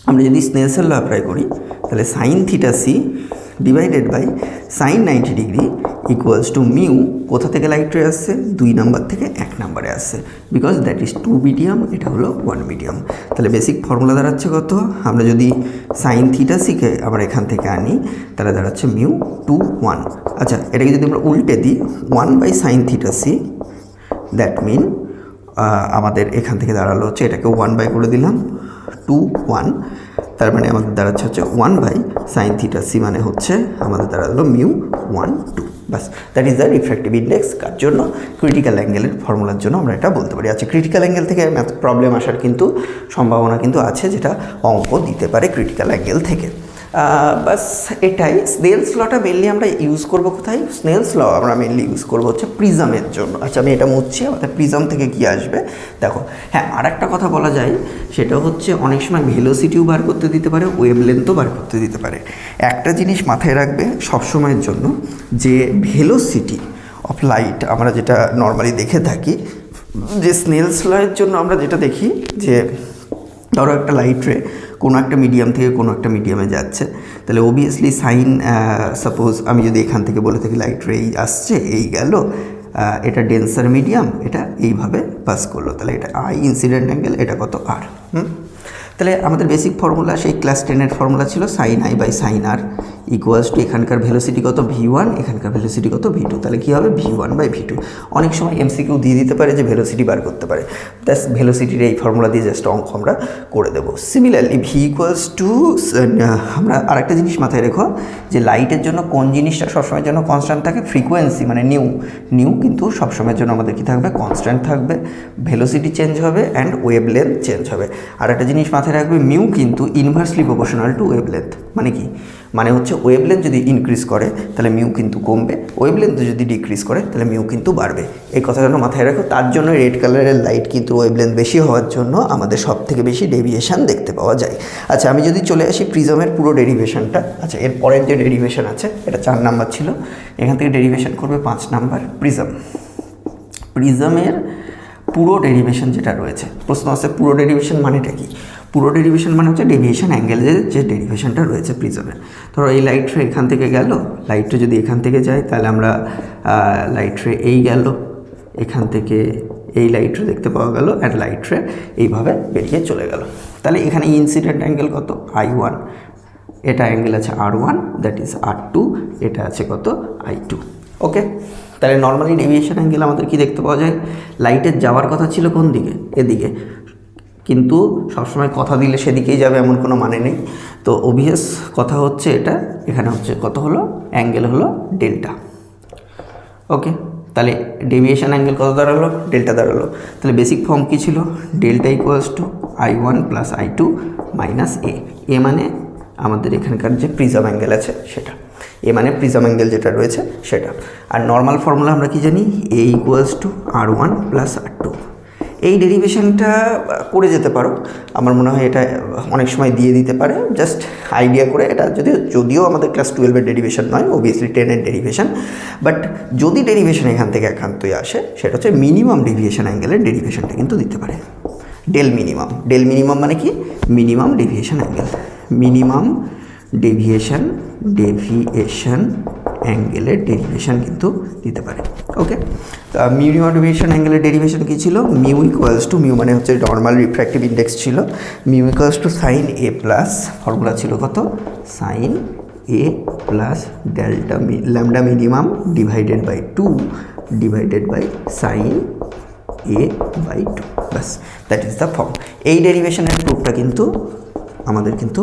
Speaker 1: আমরা যদি স্নেলসের ল অ্যাপ্লাই করি, তাহলে sin θc divided by sin 90 degree equals to mu, কোথা থেকে লাইট রে আসছে? 2 নাম্বার থেকে 1 নাম্বারে আসছে, বিকজ দ্যাট ইজ 2 মিডিয়াম, এটা হলো 1 মিডিয়াম। তাহলে বেসিক ফর্মুলা দাঁড়াচ্ছে কত? আমরা যদি sin θc-কে আমরা এখান থেকে আনি, তাহলে দাঁড়াচ্ছে মিউ 2 1। আচ্ছা, এটাকে যদি আমরা উল্টে দিই 1/sin θc, দ্যাট মিন আমাদের এখান থেকে দাঁড়ালো হচ্ছে, এটাকে 1 করে দিলাম 2 1, তার মানে আমাদের দাঁড়াচ্ছে হচ্ছে 1/sin θc, মানে হচ্ছে আমাদের দাঁড়ালো মিউ 1 2। বাস, that is the refractive index. কার জন্য? ক্রিটিক্যাল অ্যাঙ্গেলের ফর্মুলার জন্য আমরা এটা বলতে পারি। আচ্ছা, ক্রিটিক্যাল অ্যাঙ্গেল থেকে প্রবলেম আসার কিন্তু সম্ভাবনা কিন্তু আছে, যেটা অঙ্ক দিতে পারে ক্রিটিক্যাল অ্যাঙ্গেল থেকে। বাস এটাই। স্নেলস লটা মেনলি আমরা ইউজ করবো কোথায়? স্নেলস ল আমরা মেনলি ইউজ করবো হচ্ছে প্রিজমের জন্য। আচ্ছা, আমি এটা মুছছি, আমাদের প্রিজম থেকে কি আসবে দেখো। হ্যাঁ, আর একটা কথা বলা যায়, সেটা হচ্ছে অনেক সময় ভেলোসিটিও বার করতে দিতে পারে, ওয়েভ লেন্থও বার করতে দিতে পারে। একটা জিনিস মাথায় রাখবে সবসময়ের জন্য, যে ভেলোসিটি অফ লাইট আমরা যেটা নর্মালি দেখে থাকি, যে স্নেলস লয়ের জন্য আমরা যেটা দেখি, যে ধরো একটা লাইট রে কোনো একটা মিডিয়াম থেকে কোনো একটা মিডিয়ামে যাচ্ছে, তাহলে অবভিয়াসলি সাইন, সাপোজ আমি যদি এখান থেকে বলে থাকি লাইট রে এই আসছে, এই গেল, এটা ডেন্সার মিডিয়াম, এটা এইভাবে পাস করলো, তাহলে এটা আই ইনসিডেন্ট অ্যাঙ্গেল, এটা কত? আর। তাহলে আমাদের বেসিক ফর্মুলা সেই ক্লাস 10-এর ফর্মুলা ছিল sin i by sin r equals to এখানকার ভেলোসিটি কত? v1, এখানকার ভেলোসিটি কত? v2। তাহলে কী হবে? v1 by v2। অনেক সময় এমসিকিউ দিয়ে দিতে পারে যে ভেলোসিটি বার করতে পারে, দ্যাস ভেলোসিটির এই ফর্মুলা দিয়ে জাস্ট অঙ্ক আমরা করে দেবো। সিমিলারলি v ইকুয়ালস টু, আমরা আরেকটা জিনিস মাথায় রেখো, যে লাইটের জন্য কোন জিনিসটা সবসময়ের জন্য কনস্ট্যান্ট থাকে? ফ্রিকোয়েন্সি, মানে নিউ কিন্তু সবসময়ের জন্য আমাদের কী থাকবে? কনস্ট্যান্ট থাকবে। ভেলোসিটি চেঞ্জ হবে অ্যান্ড ওয়েভ লেন্থ চেঞ্জ হবে। আর একটা জিনিস মাথায় রাখবে, মিউ কিন্তু inversely proportional to wave length. মানে কি? মানে হচ্ছে ওয়েভ লেন্থ যদি ইনক্রিজ করে তাহলে মিউ কিন্তু কমবে, ওয়েভ লেন্থ যদি ডিক্রিজ করে তাহলে মিউ কিন্তু বাড়বে। এই কথাটা মাথায় রাখো। তার জন্য রেড কালারের লাইট কিন্তু ওয়েভ লেন্থ বেশি হওয়ার জন্য আমাদের সব থেকে বেশি ডেভিয়েশন দেখতে পাওয়া যায়। আচ্ছা, আমি যদি চলে আসি প্রিজমের পুরো ডেরিভেশনটা, আচ্ছা এর পরের যে ডেরিভেশন আছে এটা 4 নাম্বার ছিল, এখান থেকে ডেরিভেশন করবে 5 নাম্বার। প্রিজমের পুরো ডেরিভেশন যেটা রয়েছে, প্রশ্ন আছে পুরো ডেরিভেশন মানেটা কি? পুরো ডেরিভেশন মানে হচ্ছে ডেভিয়েশন অ্যাঙ্গেলের যে ডেরিভেশনটা রয়েছে প্রিজমের। ধরো এই লাইট রে এখান থেকে গেল, লাইট রে যদি এখান থেকে যায় তাহলে আমরা লাইট রে এই গেল, এখান থেকে এই লাইট রে দেখতে পাওয়া গেল, অ্যান্ড লাইট রে এইভাবে বেরিয়ে চলে গেল। তাহলে এখানে ইনসিডেন্ট অ্যাঙ্গেল কত? I1, এটা অ্যাঙ্গেল আছে R1, দ্যাট ইজ R2, এটা আছে কত? I2। ওকে, তাহলে নর্মালি ডেভিয়েশন অ্যাঙ্গেল আমাদের কি দেখতে পাওয়া যায়? লাইটের যাওয়ার কথা ছিল কোন দিকে? এদিকে, কিন্তু সবসময় কথা দিলে সেদিকেই যাবে এমন কোনো মানে নেই। তো অবভিয়াস কথা হচ্ছে এটা, এখানে হচ্ছে কত হলো? অ্যাঙ্গেল হলো ডেল্টা। ওকে, তাহলে ডেভিয়েশন অ্যাঙ্গেল কত দাঁড়ালো? ডেল্টা দাঁড়ালো। তাহলে বেসিক ফর্ম কী ছিল? Delta equals to I1 plus I2 minus A মানে আমাদের এখানকার যে প্রিজম অ্যাঙ্গেল আছে সেটা, এ মানে প্রিজম অ্যাঙ্গেল যেটা রয়েছে সেটা। আর নর্মাল ফর্মুলা আমরা কি জানি? A equals to R1 plus R2। এই ডেরিভেশনটা করে যেতে পারো, আমার মনে হয় এটা অনেক সময় দিয়ে দিতে পারে, জাস্ট আইডিয়া করে। এটা যদিও আমাদের ক্লাস 12-এর ডেরিভেশন নয়, অবভিয়াসলি 10-এর ডেরিভেশন, বাট যদি ডেরিভেশন এখান থেকে একান্তই আসে, সেটা হচ্ছে মিনিমাম ডেভিয়েশন অ্যাঙ্গেলের ডেরিভেশনটা কিন্তু দিতে পারে। ডেল মিনিমাম মানে কি? Minimum deviation angle, minimum deviation অ্যাঙ্গেলের ডেরিভেশন কিন্তু দিতে পারে। ওকে, মিনিমাম ডেভিয়েশন অ্যাঙ্গেলের ডেরিভেশন কী ছিল? মিউ ইকুয়ালস টু, মিউ মানে হচ্ছে নর্মাল রিফ্র্যাক্টিভ ইন্ডেক্স ছিল, mu equals to sine A plus, formula ছিল কত? Sine A plus delta lambda minimum divided by 2 divided by sine A/2, বাস, দ্যাট ইজ দ্য ফর্ম। এই ডেরিভেশনের প্রুফটা কিন্তু আমাদের কিন্তু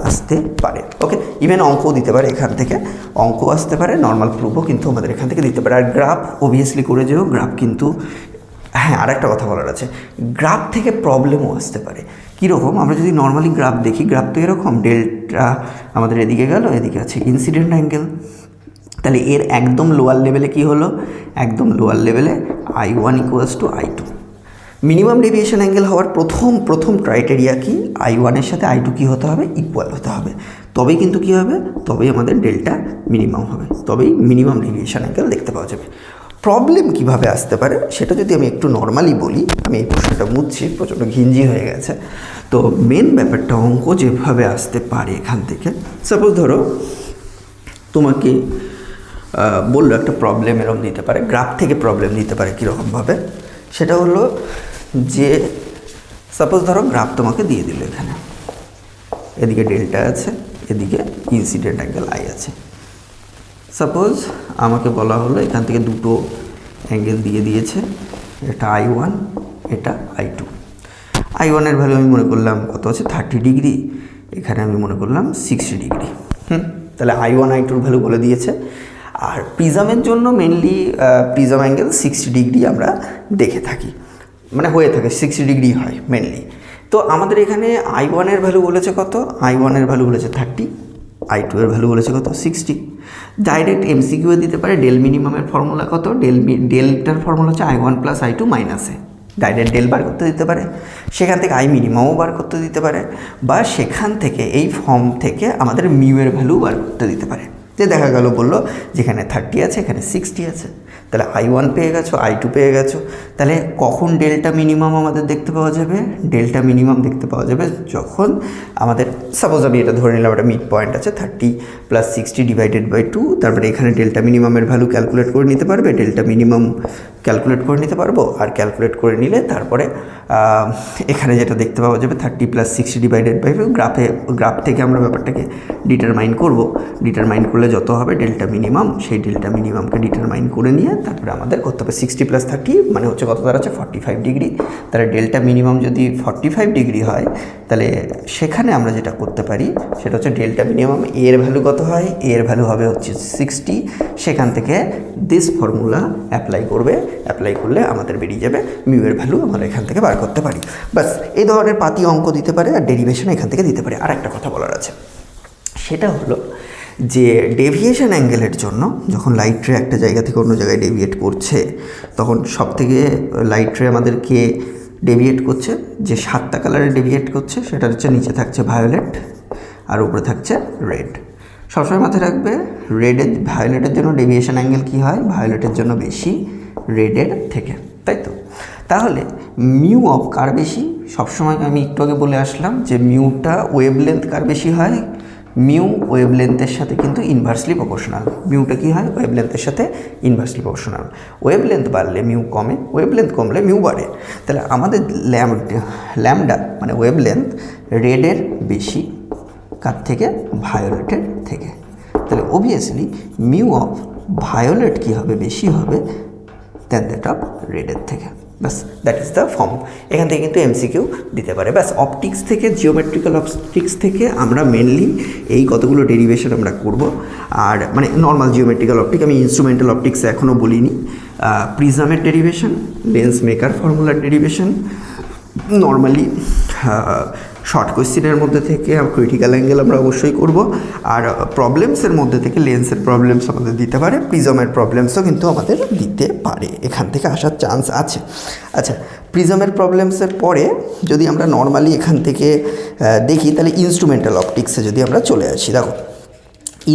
Speaker 1: আসতে পারে। ওকে, ইভেন অঙ্কও দিতে পারে, এখান থেকে অঙ্ক আসতে পারে, নর্মাল প্রুফও কিন্তু আমাদের এখান থেকে দিতে পারে। আর গ্রাফ অবভিয়াসলি করে যেও, গ্রাফ কিন্তু, হ্যাঁ আর একটা কথা বলার আছে, গ্রাফ থেকে প্রবলেমও আসতে পারে। কীরকম? আমরা যদি নর্মালি গ্রাফ দেখি, গ্রাফ তো এরকম, ডেল্টা আমাদের এদিকে গেল, এদিকে আছে ইনসিডেন্ট অ্যাঙ্গেল। তাহলে এর একদম লোয়ার লেভেলে কি হলো? একদম লোয়ার লেভেলে I1 equals to I2। Minimum deviation angle হওয়ার প্রথম ক্রাইটেরিয়া কি? I1 এর সাথে I2 কী হতে হবে? ইকুয়াল হতে হবে, তবেই কিন্তু কী হবে? তবেই আমাদের ডেল্টা মিনিমাম হবে, তবেই মিনিমাম ডেভিয়েশন অ্যাঙ্গেল দেখতে পাওয়া যাবে। প্রবলেম কিভাবে আসতে পারে সেটা যদি আমি একটু নর্মালি বলি, আমি এই প্রশ্নটা মুছছি, প্রচণ্ড ঘিঞ্জি হয়ে গেছে। তো মেন ব্যাপারটা, অঙ্ক যেভাবে আসতে পারে এখান থেকে, সাপোজ ধরো তোমাকে বললো একটা প্রবলেম এরকম দিতে পারে, গ্রাফ থেকে প্রবলেম দিতে পারে কীরকমভাবে? সেটা হলো যে সাপোজ ধরো গ্রাফ তোমাকে দিয়ে দিল, এখানে এদিকে ডেল্টা আছে, এদিকে ইনসিডেন্ট অ্যাঙ্গেল I আছে। সাপোজ আমাকে বলা হলো এখান থেকে দুটো অ্যাঙ্গেল দিয়ে দিয়েছে, এটা I1, এটা I2। I1-এর ভ্যালু আমি মনে করলাম কত আছে? 30 ডিগ্রি, এখানে আমি মনে করলাম 60 ডিগ্রি। তাহলে I1 I2-র ভ্যালু বলে দিয়েছে। আর প্রিজমের জন্য মেনলি প্রিজম অ্যাঙ্গেল 60 ডিগ্রি আমরা দেখে থাকি, মানে হয়ে থাকে 60 ডিগ্রি হয় মেনলি। তো আমাদের এখানে I1-এর ভ্যালু বলেছে কত? I1-এর ভ্যালু বলেছে 30, I2-এর ভ্যালু বলেছে কত? 60। ডাইরেক্ট MCQ দিতে পারে। ডেল মিনিমামের ফর্মুলা কত? ডেলটার ফর্মুলা হচ্ছে I1 প্লাস I2 মাইনাসে, ডাইরেক্ট ডেল বার করতে দিতে পারে, সেখান থেকে I মিনিমামও বার করতে দিতে পারে, বা সেখান থেকে এই ফর্ম থেকে আমাদের মিউয়ের ভ্যালু বার করতে দিতে পারে। যে দেখা গেল বললো যেখানে 30 আছে এখানে 60 আছে, তাহলে I1 পেয়ে গেছো, I2 পেয়ে গেছো। তাহলে কখন ডেল্টা মিনিমাম আমাদের দেখতে পাওয়া যাবে? ডেল্টা মিনিমাম দেখতে পাওয়া যাবে যখন আমাদের, সাপোজ আমি এটা ধরে নিলাম, একটা মিড পয়েন্ট আছে 30 প্লাস 60 ডিভাইডেড বাই 2, তারপরে এখানে ডেল্টা মিনিমামের ভ্যালু ক্যালকুলেট করে নিতে পারবে, ডেল্টা মিনিমাম ক্যালকুলেট করে নিতে পারবো। আর ক্যালকুলেট করে নিলে তারপরে এখানে যেটা দেখতে পাওয়া যাবে 30 প্লাস 60 ডিভাইডেড বাই 2, গ্রাফ থেকে আমরা ব্যাপারটাকে ডিটারমাইন করব। ডিটারমাইন করলে যত হবে ডেল্টা মিনিমাম, সেই ডেল্টা মিনিমামকে ডিটারমাইন করে নিয়ে তারপরে আমাদের করতে হবে 60 প্লাস 30 মানে হচ্ছে কত দাঁড়াচ্ছে? 45 ডিগ্রি। তাহলে ডেল্টা মিনিমাম যদি 45 ডিগ্রি হয়, তাহলে সেখানে আমরা যেটা করতে পারি সেটা হচ্ছে ডেল্টা মিনিমাম এর ভ্যালু কত হয়? এর ভ্যালু হবে হচ্ছে 60। সেখান থেকে দিস ফর্মুলা অ্যাপ্লাই করলে আমাদের বেরিয়ে যাবে মিউয়ের ভ্যালু, আমরা এখান থেকে বার করতে পারি। বাস, এই ধরনের পাতি অঙ্ক দিতে পারে, আর ডেরিভেশন এখান থেকে দিতে পারে। আর একটা কথা বলার আছে, সেটা হলো যে ডেভিয়েশন অ্যাঙ্গেলের জন্য যখন লাইট রে একটা জায়গা থেকে অন্য জায়গায় ডেভিয়েট করছে, তখন সব থেকে লাইট রে আমাদেরকে ডেভিয়েট করছে, যে 7টা কালারে ডেভিয়েট করছে সেটা হচ্ছে নিচে থাকছে ভায়োলেট আর উপরে থাকছে রেড। সবসময় মাথায় রাখবে ভায়োলেটের জন্য ডেভিয়েশন অ্যাঙ্গেল কী হয়? ভায়োলেটের জন্য বেশি রেডের থেকে, তাই তো? তাহলে মিউ অফ কার বেশি? সবসময় আমি একটু আগে বলে আসলাম যে মিউটা ওয়েভলেন্থ কার বেশি হয়? মিউ ওয়েভলেন্থের সাথে কিন্তু ইনভার্সলি প্রপোর্শনাল। মিউটা কী হয়? ওয়েভলেন্থের সাথে ইনভার্সলি প্রপোর্শনাল। ওয়েভলেন্থ বাড়লে মিউ কমে, ওয়েভলেন্থ কমলে মিউ বাড়ে। তাহলে আমাদের ল্যামডা মানে ওয়েভলেন্থ রেডের বেশি, কার থেকে? ভায়োলেটের থেকে। তাহলে অবভিয়াসলি মিউ অফ ভায়োলেট কী হবে? বেশি হবে দ্যান দ্যাট অফ রেডের থেকে। ব্যাস, দ্যাট ইজ দ্য ফর্ম। এখান থেকে কিন্তু এমসিকিউ দিতে পারে। ব্যাস, অপটিক্স থেকে, জিওমেট্রিক্যাল অপটিক্স থেকে আমরা মেনলি এই কতগুলো ডেরিভেশন আমরা করব। আর মানে নর্মাল জিওমেট্রিক্যাল অপটিক, আমি ইনস্ট্রুমেন্টাল অপটিক্স এখনও বলিনি। প্রিজমের ডেরিভেশন, লেন্স মেকার ফর্মুলার ডেরিভেশন, নর্মালি শর্ট কোয়েশ্চেনের মধ্যে থেকে ক্রিটিক্যাল অ্যাঙ্গেল আমরা অবশ্যই করব। আর প্রবলেমসের মধ্যে থেকে লেন্সের প্রবলেমস আমাদের দিতে পারে, প্রিজমের প্রবলেমসও কিন্তু আমাদের দিতে পারে, এখান থেকে আসার চান্স আছে। আচ্ছা, প্রিজমের প্রবলেমসের পরে যদি আমরা নর্মালি এখান থেকে দেখি, তাহলে ইনস্ট্রুমেন্টাল অপটিক্সে যদি আমরা চলে আসি, দেখো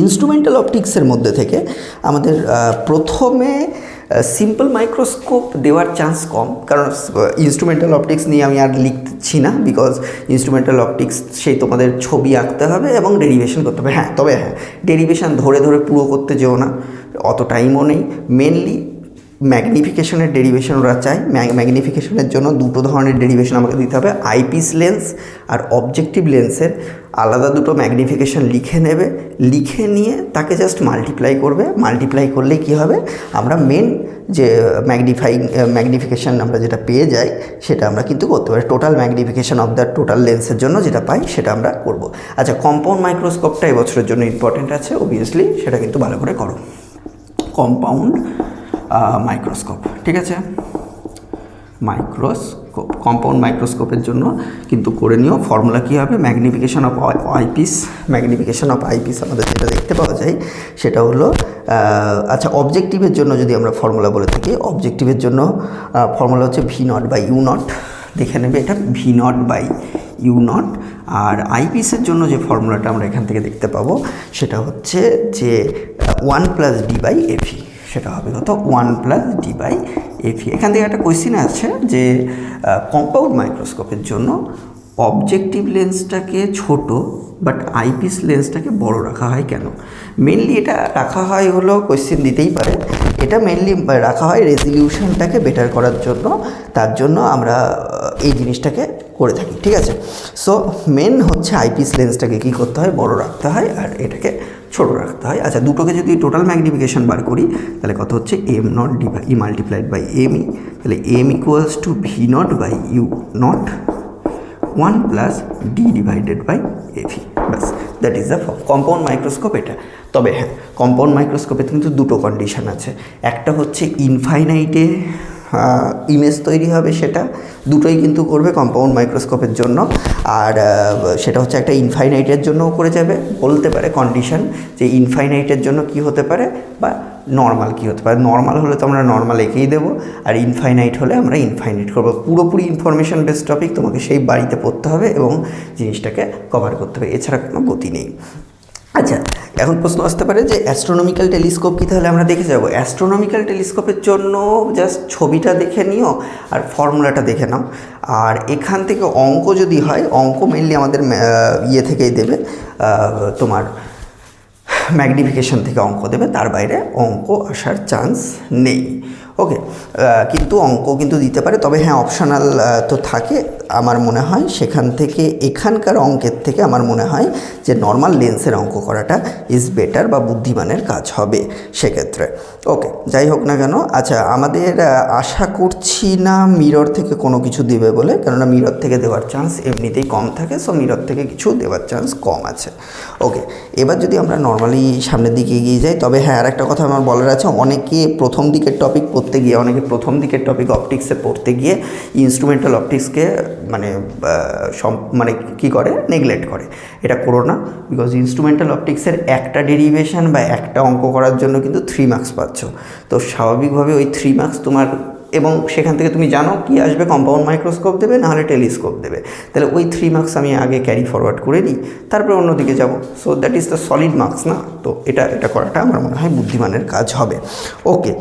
Speaker 1: ইনস্ট্রুমেন্টাল অপটিক্সের মধ্যে থেকে আমাদের প্রথমে সিম্পল মাইক্রোস্কোপ দেওয়ার চান্স কম, কারণ ইনস্ট্রুমেন্টাল অপটিক্স নিয়ে আমি আর লিখছি না, বিকজ ইনস্ট্রুমেন্টাল অপটিক্স সেই তোমাদের ছবি আঁকতে হবে এবং ডেরিভেশন করতে হবে। তবে ডেরিভেশন ধরে ধরে পুরো করতে যেও না, অত টাইমও নেই। মেনলি ম্যাগনিফিকেশনের ডেরিভেশন ওরা চায়। ম্যাগনিফিকেশনের জন্য দুটো ধরনের ডেরিভেশন আমাকে দিতে হবে, আইপিস লেন্স আর অবজেক্টিভ লেন্সের আলাদা দুটো ম্যাগনিফিকেশন লিখে নেবে, লিখে নিয়ে তাকে জাস্ট মাল্টিপ্লাই করবে। মাল্টিপ্লাই করলে কি হবে? আমরা মেন যে ম্যাগনিফিকেশান আমরা যেটা পেয়ে যাই সেটা আমরা কিন্তু করতে পারি। Total magnification of the total লেন্সের জন্য যেটা পাই সেটা আমরা করব। আচ্ছা, কম্পাউন্ড মাইক্রোস্কোপটা এবছরের জন্য ইম্পর্টেন্ট আছে, অবভিয়াসলি সেটা কিন্তু ভালো করে করো। কম্পাউন্ড মাইক্রোস্কোপ, ঠিক আছে, মাইক্রোস্কোপ, কম্পাউন্ড মাইক্রোস্কোপের জন্য কিন্তু করে নিও। ফর্মুলা কী হবে? Magnification of eyepiece. Magnification of eyepiece আমাদের যেটা দেখতে পাওয়া যায় সেটা হলো, আচ্ছা, অবজেক্টিভের জন্য যদি আমরা ফর্মুলা বলে থাকি, অবজেক্টিভের জন্য ফর্মুলা হচ্ছে V0/U0, দেখে নেবে এটা V0/U0। আর আইপিসের জন্য যে ফর্মুলাটা আমরা এখান থেকে দেখতে পাবো সেটা হচ্ছে যে 1+D/FE, সেটা হবে কত? 1+D/FE। এখান থেকে একটা কোয়েশ্চেন আছে যে কম্পাউন্ড মাইক্রোস্কোপের জন্য অবজেক্টিভ লেন্সটাকে ছোট বাট আইপিস লেন্সটাকে বড় রাখা হয় কেন? মেনলি এটা রাখা হয় হলো, কোয়েশ্চেন দিতেই পারে, এটা মেনলি রাখা হয় রেজলিউশনটাকে বেটার করার জন্য। তার জন্য আমরা এই জিনিসটাকে করে থাকি, ঠিক আছে। সো মেন হচ্ছে আইপিস লেন্সটাকে কী করতে হয়? বড় রাখতে হয়, আর এটাকে ছোট রাখতে হয়। আচ্ছা, দুটোকে যদি টোটাল ম্যাগনিফিকেশন বার করি তাহলে কত হচ্ছে? M0/E multiplied by ME। তাহলে M = V0/U0 1+D/FE। ব্যাস, that is the compound microscope এটা। তবে কম্পাউন্ড মাইক্রোস্কোপে কিন্তু দুটো কন্ডিশন আছে। একটা হচ্ছে ইনফাইনাইটে ইমেজ তৈরি হবে, সেটা দুটোই কিন্তু করবে কম্পাউন্ড মাইক্রোস্কোপের জন্য। আর সেটা হচ্ছে একটা ইনফাইনাইটের জন্যও করে যাবে, বলতে পারে কন্ডিশন যে ইনফাইনাইটের জন্য কি হতে পারে বা নর্মাল কী হতে পারে। নর্মাল হলে তো আমরা নর্মাল এঁকেই দেবো, আর ইনফাইনাইট হলে আমরা ইনফাইনাইট করবো। পুরোপুরি ইনফরমেশন বেসড টপিক, তোমাকে সেই বাড়িতে পড়তে হবে এবং জিনিসটাকে কভার করতে হবে, এছাড়া কোনো গতি নেই। আচ্ছা, এখন প্রশ্ন আসতে পারে যে অ্যাস্ট্রোনমিক্যাল টেলিস্কোপ কী? তাহলে আমরা দেখে যাব। অ্যাস্ট্রোনমিক্যাল টেলিস্কোপের জন্য জাস্ট ছবিটা দেখে নিও আর ফর্মুলাটা দেখে নাও। আর এখান থেকে অঙ্ক যদি হয়, অঙ্ক মেনলি আমাদের থেকেই দেবে, তোমার ম্যাগনিফিকেশন থেকে অঙ্ক দেবে, তার বাইরে অঙ্ক আসার চান্স নেই। ওকে, কিন্তু অঙ্ক কিন্তু দিতে পারে, তবে অপশনাল তো থাকে। আমার মনে হয় সেখান থেকে এখানকার অঙ্কের থেকে আমার মনে হয় যে নর্মাল লেন্সের অঙ্ক করাটা ইজ বেটার বা বুদ্ধিমানের কাজ হবে সেক্ষেত্রে। ওকে, যাই হোক না কেন, আচ্ছা, আমাদের আশা করছি না মিরর থেকে কোনো কিছু দেবে বলে, কেননা মিরর থেকে দেওয়ার চান্স এমনিতেই কম থাকে। সো মিরর থেকে কিছু দেওয়ার চান্স কম আছে। ওকে, এবার যদি আমরা নর্মালি সামনের দিকে এগিয়ে যাই, তবে আর একটা কথা আমার বলার আছে, অনেকে প্রথম দিকের টপিক পড়তে গিয়ে, অপটিক্সে পড়তে গিয়ে ইনস্ট্রুমেন্টাল অপটিক্সকে মানে কী করে? নেগলেক্ট করে। এটা করো না, বিকজ ইনস্ট্রুমেন্টাল অপটিক্সের একটা ডেরিভেশন বা একটা অঙ্ক করার জন্য কিন্তু 3 মার্কস পাচ্ছ। তো স্বাভাবিকভাবে ওই 3 মার্কস তোমার, এবং সেখান থেকে তুমি জানো কি আসবে, কম্পাউন্ড মাইক্রোস্কোপ দেবে, নাহলে টেলিস্কোপ দেবে। তাহলে ওই 3 মার্কস আমি আগে ক্যারি ফরওয়ার্ড করে নিই, তারপরে অন্যদিকে যাব। So that is the solid marks না। তো এটা করাটা আমার মনে হয় বুদ্ধিমানের কাজ হবে। ওকে,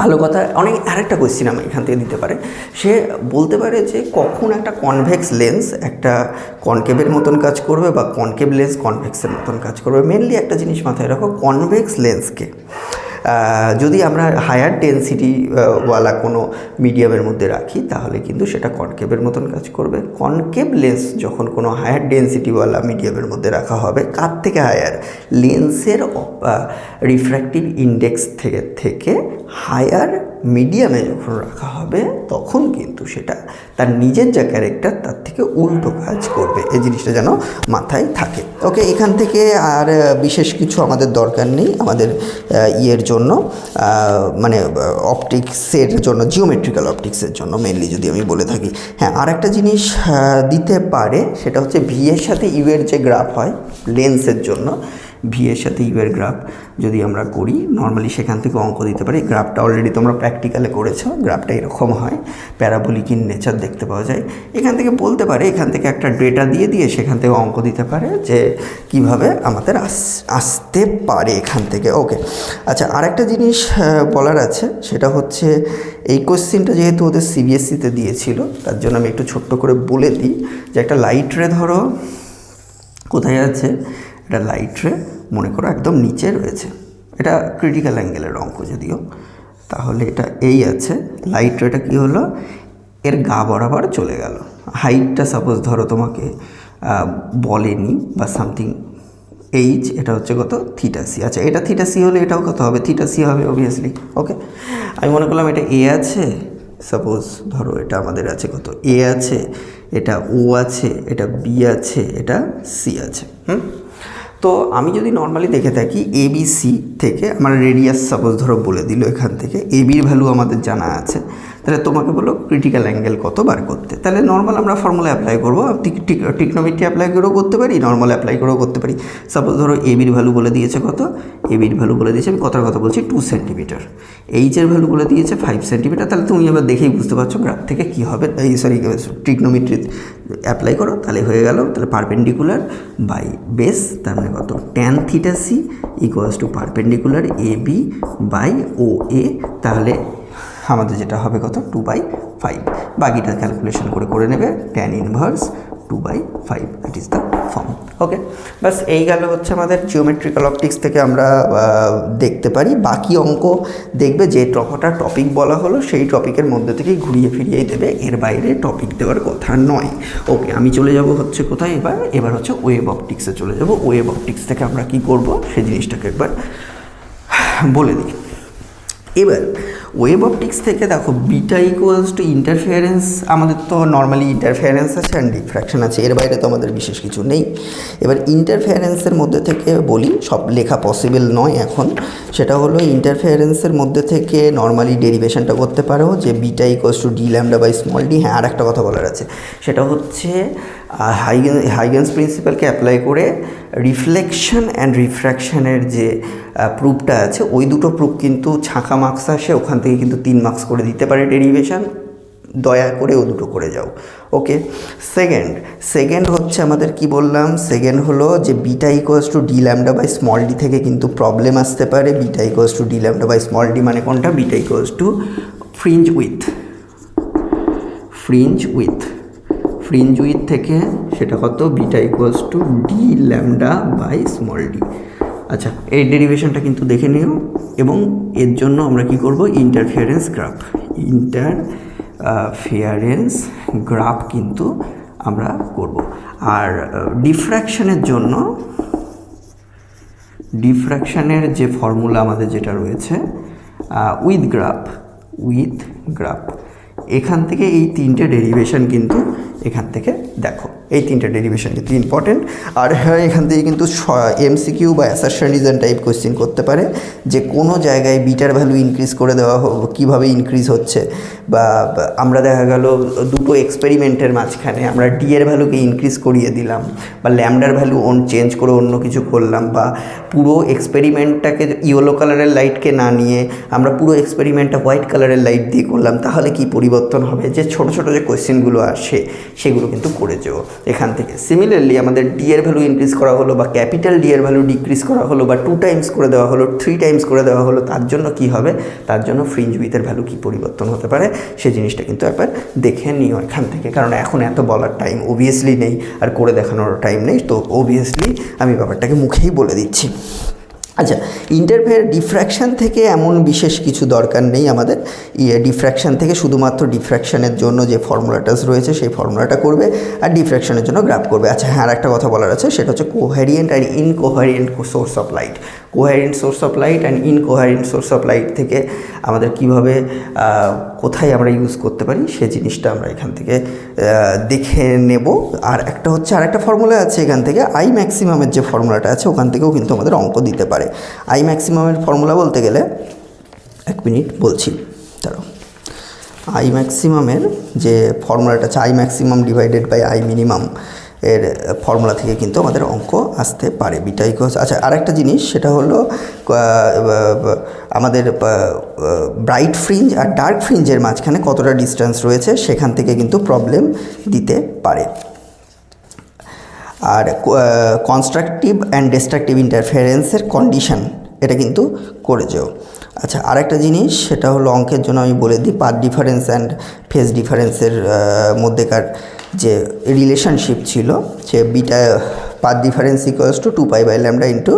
Speaker 1: ভালো কথা। অনেক আরেকটা কোয়েশ্চেন আমি এখান থেকে দিতে পারে, সে বলতে পারে যে কখন একটা কনভেক্স লেন্স একটা কনকেভের মতন কাজ করবে বা কনকেভ লেন্স কনভেক্সের মতন কাজ করবে। মেনলি একটা জিনিস মাথায় রাখো, কনভেক্স লেন্সকে যদি আমরা হায়ার ডেন্সিটি ওয়ালা কোনো মিডিয়ামের মধ্যে রাখি তাহলে কিন্তু সেটা কনকেভের মতন কাজ করবে। কনকেভ লেন্স যখন কোনো হায়ার ডেন্সিটিওয়ালা মিডিয়ামের মধ্যে রাখা হবে, কার থেকে হায়ার, লেন্সের রিফ্র্যাক্টিভ ইন্ডেক্স থেকে হায়ার মিডিয়ামে যখন রাখা হবে তখন কিন্তু সেটা তার নিজের যা ক্যারেক্টার তার থেকে উল্টো কাজ করবে। এই জিনিসটা যেন মাথায় থাকে। ওকে, এখান থেকে আর বিশেষ কিছু আমাদের দরকার নেই আমাদের ইয়ের জন্য, মানে অপটিক্সের জন্য, জিওমেট্রিক্যাল অপটিক্সের জন্য মেনলি যদি আমি বলে থাকি। হ্যাঁ, আর একটা জিনিস দিতে পারে, সেটা হচ্ছে ভি এর সাথে ইউ এর যে গ্রাফ হয় লেন্সের জন্য, ভি এর সাথে ইউ এর গ্রাফ যদি আমরা করি নর্মালি সেখান থেকে অঙ্ক দিতে পারি। গ্রাফটা অলরেডি তোমরা প্র্যাকটিক্যালে করেছো, গ্রাফটা এরকম হয়, প্যারাবোলিক ইন নেচার দেখতে পাওয়া যায়। এখান থেকে বলতে পারে, এখান থেকে একটা ডেটা দিয়ে সেখান থেকে অঙ্ক দিতে পারে যে কিভাবে আমাদের আসতে পারে এখান থেকে। ওকে, আচ্ছা, আরেকটা জিনিস বলার আছে, সেটা হচ্ছে এই কোশ্চেনটা যেহেতু ওদের সিবিএসসিতে দিয়েছিল তার জন্য আমি একটু ছোট্ট করে বলে দিই যে একটা লাইট রে ধরো কোথায় আছে, এটা লাইট রে মনে করো একদম নিচে রয়েছে, এটা ক্রিটিক্যাল অ্যাঙ্গেলের অঙ্ক যদিও, তাহলে এটা এই আছে, লাইট রেটা কী হলো, এর গা বরাবর চলে গেল। হাইটটা সাপোজ ধরো তোমাকে বলেনি বা সামথিং, এইচ এটা হচ্ছে কত, থিটা সি। আচ্ছা, এটা থিটা সি হলে এটাও কত হবে, থিটা সি হবে অবভিয়াসলি। ওকে, আমি মনে করলাম এটা এ আছে, সাপোজ ধরো এটা আমাদের আছে কত, এ আছে, এটা ও আছে, এটা বি আছে, এটা সি আছে। তো আমি যদি নর্মালি দেখে থাকি এবিসি থেকে আমার রেডিয়াস সাপোজ ধরো বলে দিল, এখান থেকে এবির ভ্যালু আমাদের জানা আছে, তাহলে তোমাকে বলো ক্রিটিক্যাল অ্যাঙ্গেল কত বার করতে। তাহলে নর্মাল আমরা ফর্মুলা অ্যাপ্লাই করবো, ট্রিগনোমেট্রি অ্যাপ্লাই করেও করতে পারি, নর্মাল অ্যাপ্লাই করেও করতে পারি। সাপোজ ধরো এবির ভ্যালু বলে দিয়েছে কত, এবির ভ্যালু বলে দিয়েছে, আমি কথার কথা বলছি 2 সেন্টিমিটার, এইচের ভ্যালু বলে দিয়েছে 5 সেন্টিমিটার। তাহলে তুমি এবার দেখেই বুঝতে পারছো গ্রাফ থেকে কী হবে, এই সরি ট্রিগনোমেট্রি অ্যাপ্লাই করো, তাহলে হয়ে গেল, তাহলে পারপেন্ডিকুলার বাই বেস, তার মানে কত, tan theta C equals to perpendicular A B by O A, তাহলে আমাদের যেটা হবে কত, 2/5। বাকিটা ক্যালকুলেশন করে নেবে, tan inverse 2/5, that is the form. Okay, বাস এই গেল হচ্ছে আমাদের জিওমেট্রিক্যাল অপটিক্স থেকে আমরা দেখতে পারি। বাকি অঙ্ক দেখবে যে টপিক বলা হলো সেই টপিকের মধ্যে থেকেই ঘুরিয়ে ফিরিয়েই দেবে, এর বাইরে টপিক দেওয়ার কথা নয়। ওকে, আমি চলে যাব হচ্ছে কোথায়, এবার হচ্ছে ওয়েভ অপটিক্সে চলে যাব। ওয়েভ অপটিক্স থেকে আমরা কি করব সেই জিনিসটাকে একবার বলে দিই। এবার ওয়েভ অপটিক্স থেকে দেখো বিটা ইকুয়ালস টু ইন্টারফিয়ারেন্স, আমাদের তো নর্মালি ইন্টারফিয়ারেন্স আছে অ্যান্ড ডিফ্র্যাকশন আছে, এর বাইরে তো আমাদের বিশেষ কিছু নেই। এবার ইন্টারফিয়ারেন্সের মধ্যে থেকে বলি, সব লেখা পসিবল নয় এখন, সেটা হলো ইন্টারফিয়ারেন্সের মধ্যে থেকে নর্মালি ডেরিভেশনটা করতে পারো যে beta equals to D lambda by small D. হ্যাঁ, আর একটা কথা বলার আছে, সেটা হচ্ছে হাইগেন্স প্রিন্সিপালকে অ্যাপ্লাই করে রিফ্লেকশন অ্যান্ড রিফ্র্যাকশনের যে প্রুফটা আছে, ওই দুটো প্রুফ কিন্তু ছাঁকা মার্কস আসে, ওখান থেকে কিন্তু 3 মার্কস করে দিতে পারে ডেরিভেশন, দয়া করে ও দুটো করে যাও। ওকে, সেকেন্ড হচ্ছে আমাদের কি বললাম, সেকেন্ড হলো যে beta equals to D lambda by small D থেকে কিন্তু প্রবলেম আসতে পারে। Beta equals to D lambda by small D মানে কোনটা, beta equals to fringe width থেকে সেটা কত, beta equals to D lambda by small D. আচ্ছা, এই ডেরিভেশনটা কিন্তু দেখে নিও, এবং এর জন্য আমরা কি করব, ইন্টারফিয়ারেন্স গ্রাফ কিন্তু আমরা করব। আর ডিফ্র্যাকশনের যে ফর্মুলা আমাদের যেটা রয়েছে উইথ গ্রাফ, এখান থেকে এই 3টে ডেরিভেশন কিন্তু এখান থেকে দেখো, এই 3টে ডেরিভেশন কিন্তু ইম্পর্টেন্ট। আর হ্যাঁ, এখান থেকে কিন্তু এমসিকিউ বা অ্যাসারশন রিজন টাইপ কোয়েশ্চেন করতে পারে যে কোনো জায়গায় বিটার ভ্যালু ইনক্রিজ করে দেওয়া কীভাবে ইনক্রিজ হচ্ছে, বা আমরা দেখা গেল দুটো এক্সপেরিমেন্টের মাঝখানে আমরা ডি এর ভ্যালুকে ইনক্রিজ করিয়ে দিলাম, বা ল্যামডার ভ্যালু চেঞ্জ করে অন্য কিছু করলাম, বা পুরো এক্সপেরিমেন্টটাকে ইয়েলো কালারের লাইটকে না নিয়ে আমরা পুরো এক্সপেরিমেন্টটা হোয়াইট কালারের লাইট দিয়ে করলাম, তাহলে কি পরিবর্তন হবে, যে ছোটো ছোটো যে কোয়েশ্চেনগুলো আসে সেগুলো কিন্তু করে যেও এখান থেকে। সিমিলারলি আমাদের ডি এর ভ্যালু ইনক্রিজ করা হলো বা ক্যাপিটাল ডি এর ভ্যালু ডিক্রিজ করা হলো বা 2 টাইমস করে দেওয়া হলো, 3 টাইমস করে দেওয়া হলো, তার জন্য কি হবে, তার জন্য ফ্রিঞ্জ উইথের ভ্যালু কী পরিবর্তন হতে পারে সেই জিনিসটা কিন্তু একবার দেখে নিও এখান থেকে। কারণ এখন এত বলার টাইম অবভিয়াসলি নেই আর করে দেখানোর টাইম নেই, তো অবভিয়াসলি আমি ব্যাপারটাকে মুখেই বলে দিচ্ছি। আচ্ছা, ইন্টারফেয়ার ডিফ্র্যাকশান থেকে এমন বিশেষ কিছু দরকার নেই আমাদের। ডিফ্র্যাকশান থেকে শুধুমাত্র ডিফ্র্যাকশানের জন্য যে ফর্মুলাটা রয়েছে সেই ফর্মুলাটা করবে আর ডিফ্র্যাকশানের জন্য গ্রাফ করবে। আচ্ছা হ্যাঁ, আর একটা কথা বলার আছে, সেটা হচ্ছে কোহেরিয়েন্ট আর incoherent source of light. Coherent source of light and incoherent source of light থেকে আমাদের কীভাবে কোথায় আমরা ইউজ করতে পারি সেই জিনিসটা আমরা এখান থেকে দেখে নেব। আর একটা হচ্ছে আরেকটা ফর্মুলা আছে এখান থেকে, আই ম্যাক্সিমামের যে ফর্মুলাটা আছে ওখান থেকেও কিন্তু আমাদের অঙ্ক দিতে পারে। আই ম্যাক্সিমামের ফর্মুলা বলতে গেলে 1 মিনিট বলছি তারও। আই ম্যাক্সিমামের যে ফর্মুলাটা আছে, I maximum divided by I minimum এর ফর্মুলা থেকে কিন্তু আমাদের অঙ্ক আসতে পারে। বিটা ইকুয়ালস, আচ্ছা আরেকটা জিনিস সেটা হলো আমাদের ব্রাইট ফ্রিঞ্জ আর ডার্ক ফ্রিঞ্জের মাঝখানে কতটা ডিস্টেন্স রয়েছে সেখান থেকে কিন্তু প্রবলেম দিতে পারে। আর কনস্ট্রাকটিভ অ্যান্ড ডিস্ট্রাকটিভ ইন্টারফারেন্সের কন্ডিশন এটা কিন্তু করে যেও। আচ্ছা আরেকটা জিনিস সেটা হলো অঙ্কের জন্য আমি বলে দিই, পাথ ডিফারেন্স অ্যান্ড ফেজ ডিফারেন্সের মধ্যেকার যে রিলেশনশিপ ছিল, সে beta path difference equals to 2 pi by lambda into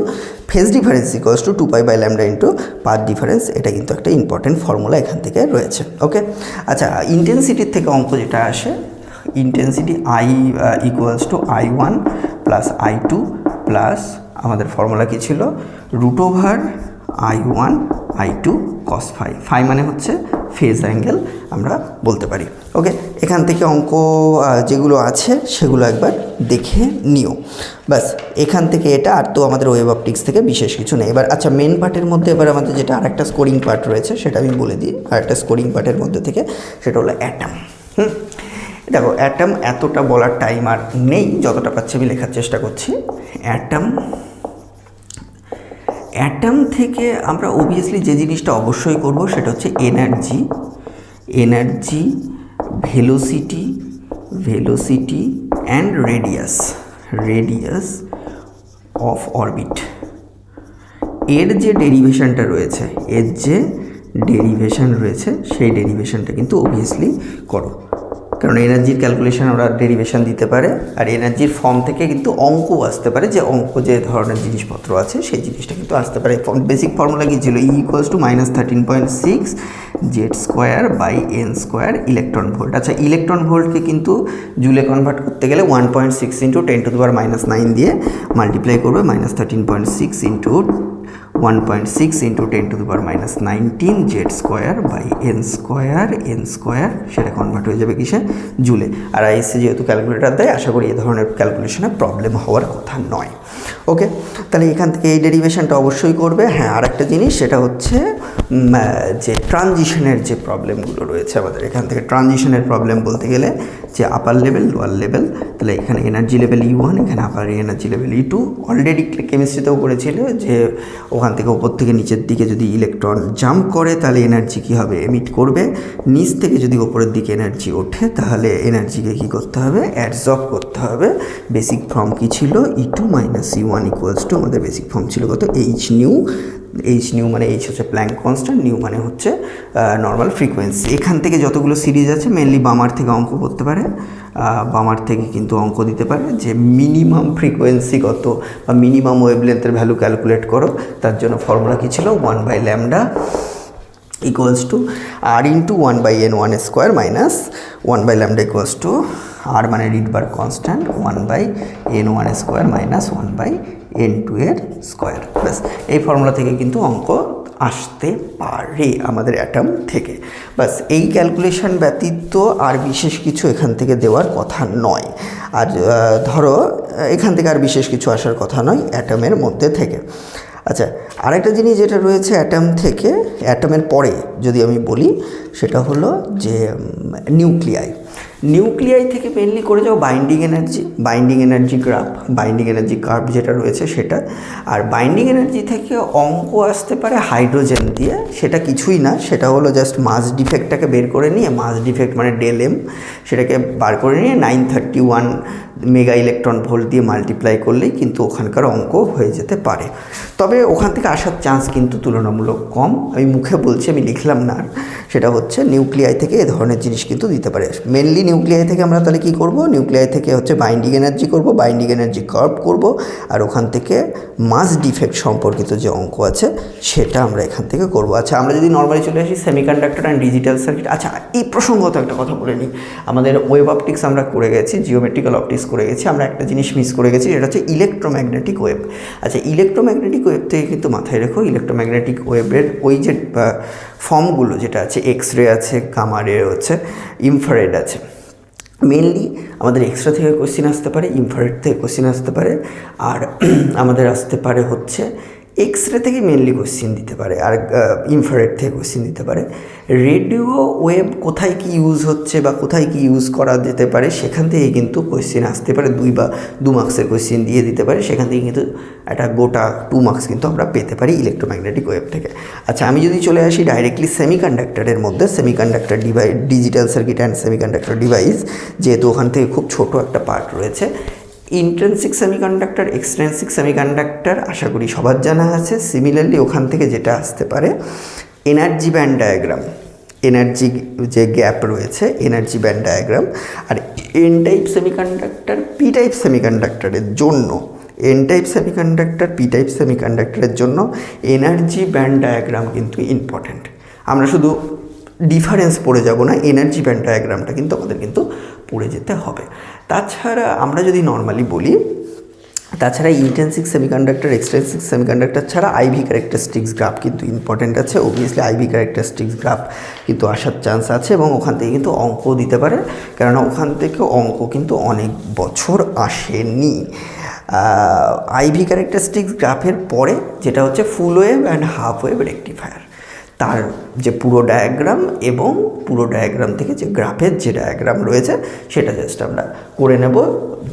Speaker 1: phase difference equals to 2 pi by lambda into path difference. এটা কিন্তু একটা ইম্পর্টেন্ট ফর্মুলা এখান থেকে রয়েছে। ওকে, আচ্ছা ইন্টেন্সিটির থেকে অঙ্ক যেটা আসে, intensity I equals to I1 plus I2 plus আমাদের ফর্মুলা কী ছিল, root over I1 I2 cos phi। Phi মানে হচ্ছে ফেজ অ্যাঙ্গেল আমরা বলতে পারি। ওকে, এখান থেকে অঙ্ক যেগুলো আছে সেগুলো একবার দেখে নিও। ব্যাস এখান থেকে এটা, আর তো আমাদের ওয়েব অপটিক্স থেকে বিশেষ কিছু নেই। এবার আচ্ছা মেন পার্টের মধ্যে এবার আমাদের যেটা আরেকটা স্কোরিং পার্ট রয়েছে সেটা আমি বলে দিই। আরেকটা স্কোরিং পার্টের মধ্যে থেকে সেটা হলো অ্যাটম। দেখো অ্যাটম এতটা বলার টাইম আর নেই, যতটা পাচ্ছি আমি লেখার চেষ্টা করছি। অ্যাটম থেকে আমরা অবভিয়াসলি যে জিনিসটা অবশ্যই করব সেটা হচ্ছে energy, velocity and radius of orbit এর যে ডেরিভেশনটা রয়েছে, সেই ডেরিভেশনটা কিন্তু অবভিয়াসলি করো। কারণ এনার্জির ক্যালকুলেশন ওরা ডেরিভেশন দিতে পারে, আর এনার্জির ফর্ম থেকে কিন্তু অঙ্ক আসতে পারে, যে অঙ্ক যে ধরনের জিনিসপত্র আছে সেই জিনিসটা কিন্তু আসতে পারে। বেসিক ফর্মুলা কী ছিল, E equals to -13.6 Z² by n² electron volt. আচ্ছা ইলেকট্রন ভোল্টকে কিন্তু জুলে কনভার্ট করতে গেলে 1.6 ইন্টু 10⁻⁹ দিয়ে মাল্টিপ্লাই করবে, -13.6 into 1.6 into 10⁻⁹ Z² by n², সেটা কনভার্ট হয়ে যাবে কিসে, জুলে। আর আইএসসি যেহেতু ক্যালকুলেটার দেয়, আশা করি এই ধরনের ক্যালকুলেশনে প্রবলেম হওয়ার কথা নয়। ওকে, তাহলে এখান থেকে এই ডেরিভেশনটা অবশ্যই করবে। হ্যাঁ, আর একটা জিনিস সেটা হচ্ছে যে ট্রানজিশনের যে প্রবলেমগুলো রয়েছে আমাদের এখান থেকে, ট্রানজিশনের প্রবলেম বলতে গেলে যে আপার লেভেল লোয়ার লেভেল, তাহলে এখানে এনার্জি লেভেল E1, এখানে আপার এনার্জি লেভেল E2। অলরেডি কেমিস্ট্রিতেও করেছিল যে ওখান থেকে ওপর থেকে নিচের দিকে যদি ইলেকট্রন জাম্প করে তাহলে এনার্জি কী হবে, এমিট করবে। নিচ থেকে যদি ওপরের দিকে এনার্জি ওঠে তাহলে এনার্জিকে কী করতে হবে, অ্যাবজর্ব করতে হবে। বেসিক ফর্ম কী ছিল, E2 - E1 ইকুয়ালস টু আমাদের বেসিক ফর্ম ছিল কত, H নিউ মানে H হচ্ছে প্ল্যাঙ্ক কনস্ট্যান্ট, নিউ মানে হচ্ছে নর্মাল ফ্রিকোয়েন্সি। এখান থেকে যতগুলো সিরিজ আছে মেনলি বামার থেকে অঙ্ক করতে পারে, বামার থেকে কিন্তু অঙ্ক দিতে পারে যে মিনিমাম ফ্রিকোয়েন্সি কত বা মিনিমাম ওয়েভলেন্থের ভ্যালু ক্যালকুলেট করো। তার জন্য ফর্মুলা কী ছিল, 1/λ equals to R into 1/n1² minus 1/λ equals to R মানে Rydberg constant 1/n1² minus 1/n2 এর স্কোয়ার। ব্যাস এই ফর্মুলা থেকে কিন্তু অঙ্ক আসতে পারে আমাদের অ্যাটম থেকে। বাস এই ক্যালকুলেশন ব্যতীত আর বিশেষ কিছু এখান থেকে দেওয়ার কথা নয়। আর ধরো এখান থেকে আর বিশেষ কিছু আসার কথা নয় অ্যাটমের মধ্যে থেকে। আচ্ছা আরেকটা জিনিস যেটা রয়েছে অ্যাটম থেকে, অ্যাটমের পরে যদি আমি বলি সেটা হলো যে নিউক্লিয়াই থেকে মেনলি করে যাও বাইন্ডিং এনার্জি কার্ভ যেটা রয়েছে সেটা। আর বাইন্ডিং এনার্জি থেকে অঙ্ক আসতে পারে হাইড্রোজেন দিয়ে, সেটা কিছুই না, সেটা হলো জাস্ট মাস ডিফেক্টটাকে বের করে নিয়ে, মাস ডিফেক্ট মানে ∆m, সেটাকে বার করে নিয়ে 931 মেগা ইলেকট্রন ভোল্ট দিয়ে মাল্টিপ্লাই করলেই কিন্তু ওখানকার অঙ্ক হয়ে যেতে পারে। তবে ওখান থেকে আসার চান্স কিন্তু তুলনামূলক কম, আমি মুখে বলছি, আমি লিখলাম না। সেটা হচ্ছে নিউক্লিয়াই থেকে এ ধরনের জিনিস কিন্তু দিতে পারে। মেনলি নিউক্লিয়াই থেকে আমরা তাহলে কী করব, নিউক্লিয়াই থেকে হচ্ছে বাইন্ডিং এনার্জি করব, বাইন্ডিং এনার্জি কার্ভ করব, আর ওখান থেকে মাস ডিফেক্ট সম্পর্কিত যে অঙ্ক আছে সেটা আমরা এখান থেকে করব। আচ্ছা, আমরা যদি নর্মালি চলে আসি সেমিকন্ডাক্টর অ্যান্ড ডিজিটাল সার্কিট। আচ্ছা, এই প্রসঙ্গত একটা কথা বলে নিই, আমাদের ওয়েভ অপটিক্স আমরা করে গেছি, জিওমেট্রিক্যাল অপটিক্স করে গেছি, আমরা একটা জিনিস মিস করে গেছি, সেটা হচ্ছে ইলেকট্রোম্যাগনেটিক ওয়েভ। আচ্ছা, ইলেকট্রোম্যাগনেটিক ওয়েভ থেকে কিন্তু মাথায় রেখো, ইলেকট্রোম্যাগনেটিক ওয়েভের ওই যে ফর্মগুলো যেটা আছে, এক্স রে আছে, গামা রে আছে, ইনফ্রারেড আছে। মেনলি আমাদের এক্সরে থেকে কোশ্চেন আসতে পারে, ইনফ্রারেড থেকে কোশ্চেন আসতে পারে, আর আমাদের আসতে পারে হচ্ছে এক্সরে থেকে মেনলি কোশ্চেন দিতে পারে, আর ইনফ্রারেড থেকে কোশ্চেন দিতে পারে। রেডিও ওয়েভ কোথায় কি ইউজ হচ্ছে বা কোথায় কি ইউজ করা যেতে পারে সেখান থেকে কিন্তু কোশ্চেন আসতে পারে, 2 মার্কসের কোশ্চেন দিয়ে দিতে পারে, সেখান থেকে কিন্তু একটা গোটা 2 মার্কস কিন্তু আমরা পেতে পারি ইলেকট্রোম্যাগনেটিক ওয়েভ থেকে। আচ্ছা, আমি যদি চলে আসি ডাইরেক্টলি সেমিকন্ডাক্টরের মধ্যে, semiconductor device, digital circuit and semiconductor device, যেহেতু ওখান থেকে খুব ছোট একটা পার্ট রয়েছে। ইন্ট্রিনসিক সেমিকন্ডাক্টর, এক্সট্রিনসিক সেমিকন্ডাক্টর আশা করি সবার জানা আছে। সিমিলারলি ওখান থেকে যেটা আসতে পারে এনার্জি ব্যান্ড ডায়াগ্রাম, এনার্জি যে গ্যাপ রয়েছে, এনার্জি ব্যান্ড ডায়াগ্রাম। আর n type semiconductor, p type সেমিকন্ডাক্টরের জন্য, n type semiconductor, p type সেমিকন্ডাক্টরের জন্য এনার্জি ব্যান্ড ডায়াগ্রাম কিন্তু ইম্পর্ট্যান্ট। আমরা শুধু ডিফারেন্স পড়ে যাব না, এনার্জি ব্যান্ড ডায়াগ্রামটা কিন্তু আমাদের কিন্তু পড়ে যেতে হবে। তাছাড়া আমরা যদি নর্মালি বলি, তাছাড়া ইন্টেন্সিক সেমিকন্ডাক্টর, এক্সট্রিনসিক সেমিকন্ডাক্টর ছাড়া আইভি ক্যারেক্টারিস্টিক্স গ্রাফ কিন্তু ইম্পর্ট্যান্ট আছে। অবভিয়াসলি আইভি ক্যারেক্টারিস্টিক্স গ্রাফ কিন্তু আসার চান্স আছে, এবং ওখান থেকে কিন্তু অঙ্ক দিতে পারে, কেননা ওখান থেকে অঙ্ক কিন্তু অনেক বছর আসেনি। আইভি ক্যারেক্টারিস্টিক্স গ্রাফের পরে যেটা হচ্ছে ফুল wave and half wave rectifier, তার যে পুরো ডায়াগ্রাম এবং পুরো ডায়াগ্রাম থেকে যে গ্রাফের যে ডায়াগ্রাম রয়েছে সেটা জাস্ট আমরা করে নেব,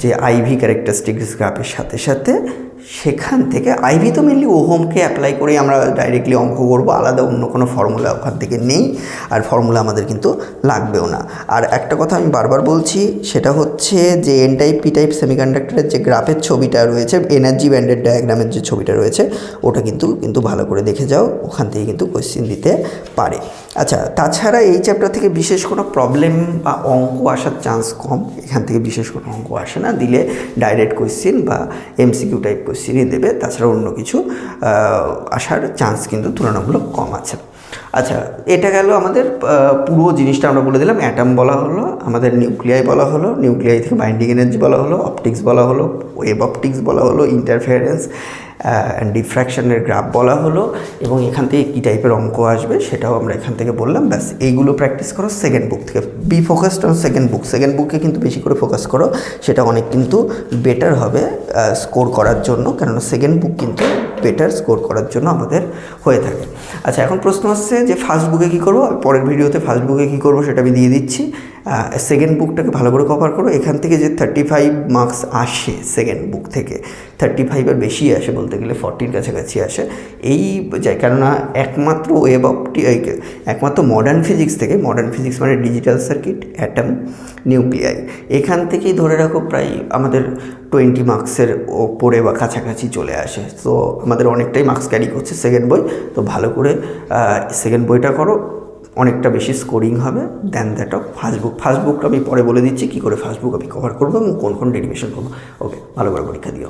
Speaker 1: যে আইভি ক্যারেক্টারিস্টিক্স গ্রাফের সাথে সাথে সেখান থেকে আইভি তো মেনলি ওহমকে অ্যাপ্লাই করেই আমরা ডাইরেক্টলি অঙ্ক করবো, আলাদা অন্য কোনো ফর্মুলা ওখান থেকে নেই, আর ফর্মুলা আমাদের কিন্তু লাগবেও না। আর একটা কথা আমি বারবার বলছি, সেটা হচ্ছে যে এন টাইপ, পি টাইপ সেমিকন্ডাক্টরের যে গ্রাফের ছবিটা রয়েছে, এনার্জি ব্যান্ডের ডায়াগ্রামের যে ছবিটা রয়েছে, ওটা কিন্তু ভালো করে দেখে যাও, ওখান থেকে কিন্তু কোয়েশ্চেন দিতে পারে। আচ্ছা, তাছাড়া এই চ্যাপ্টার থেকে বিশেষ কোনো প্রবলেম বা অঙ্ক আসার চান্স কম, এখান থেকে বিশেষ কোনো অঙ্ক আসে না, দিলে ডাইরেক্ট কোয়েশ্চেন বা এমসিকিউ টাইপ কোয়েশ্চেনই দেবে, তাছাড়া অন্য কিছু আসার চান্স কিন্তু তুলনামূলক কম আছে। আচ্ছা, এটা গেল আমাদের পুরো জিনিসটা আমরা বলে দিলাম। অ্যাটম বলা হলো, আমাদের নিউক্লিয়াই বলা হলো, নিউক্লিয়াই থেকে বাইন্ডিং এনার্জি বলা হলো, অপটিক্স বলা হলো, ওয়েভ অপটিক্স বলা হলো, ইন্টারফেয়ারেন্স অ্যান্ড ডিফ্র্যাকশনের গ্রাফ বলা হলো, এবং এখান থেকে কী টাইপের অঙ্ক আসবে সেটাও আমরা এখান থেকে বললাম। ব্যাস, এইগুলো প্র্যাকটিস করো সেকেন্ড বুক থেকে। বি ফোকাসড অন সেকেন্ড বুকে কিন্তু বেশি করে ফোকাস করো, সেটা অনেক কিন্তু বেটার হবে স্কোর করার জন্য, কেননা সেকেন্ড বুক কিন্তু বেটার স্কোর করার জন্য আমাদের হয়ে থাকে। আচ্ছা, এখন প্রশ্ন আসছে যে ফার্স্ট বুকে কী করবো, পরের ভিডিওতে ফার্স্ট বুকে কী করবো সেটা আমি দিয়ে দিচ্ছি। সেকেন্ড বুকটাকে ভালো করে কভার করো। এখান থেকে যে 35 মার্কস আসে সেকেন্ড বুক থেকে, 35-এর বেশি আসে, বলতে গেলে 40-র কাছাকাছি আসে এই যায়, কেননা একমাত্র একমাত্র মডার্ন ফিজিক্স থেকে, মডার্ন ফিজিক্স মানে ডিজিটাল সার্কিট, অ্যাটম, নিউক্লিয়াই, এখান থেকেই ধরে রাখো প্রায় আমাদের 20 মার্কসের ওপরে বা কাছাকাছি চলে আসে। তো আমাদের অনেকটাই মার্কস ক্যারি করছে সেকেন্ড বই, তো ভালো করে সেকেন্ড বইটা করো, অনেকটা বেশি স্কোরিং হবে than that of first book. First বুকটা আমি পরে বলে দিচ্ছি কী করে ফার্স্ট বুক আমি কভার করবো এবং কোন ডেরিভেশন করবো। ওকে, ভালো করে পরীক্ষা দিও।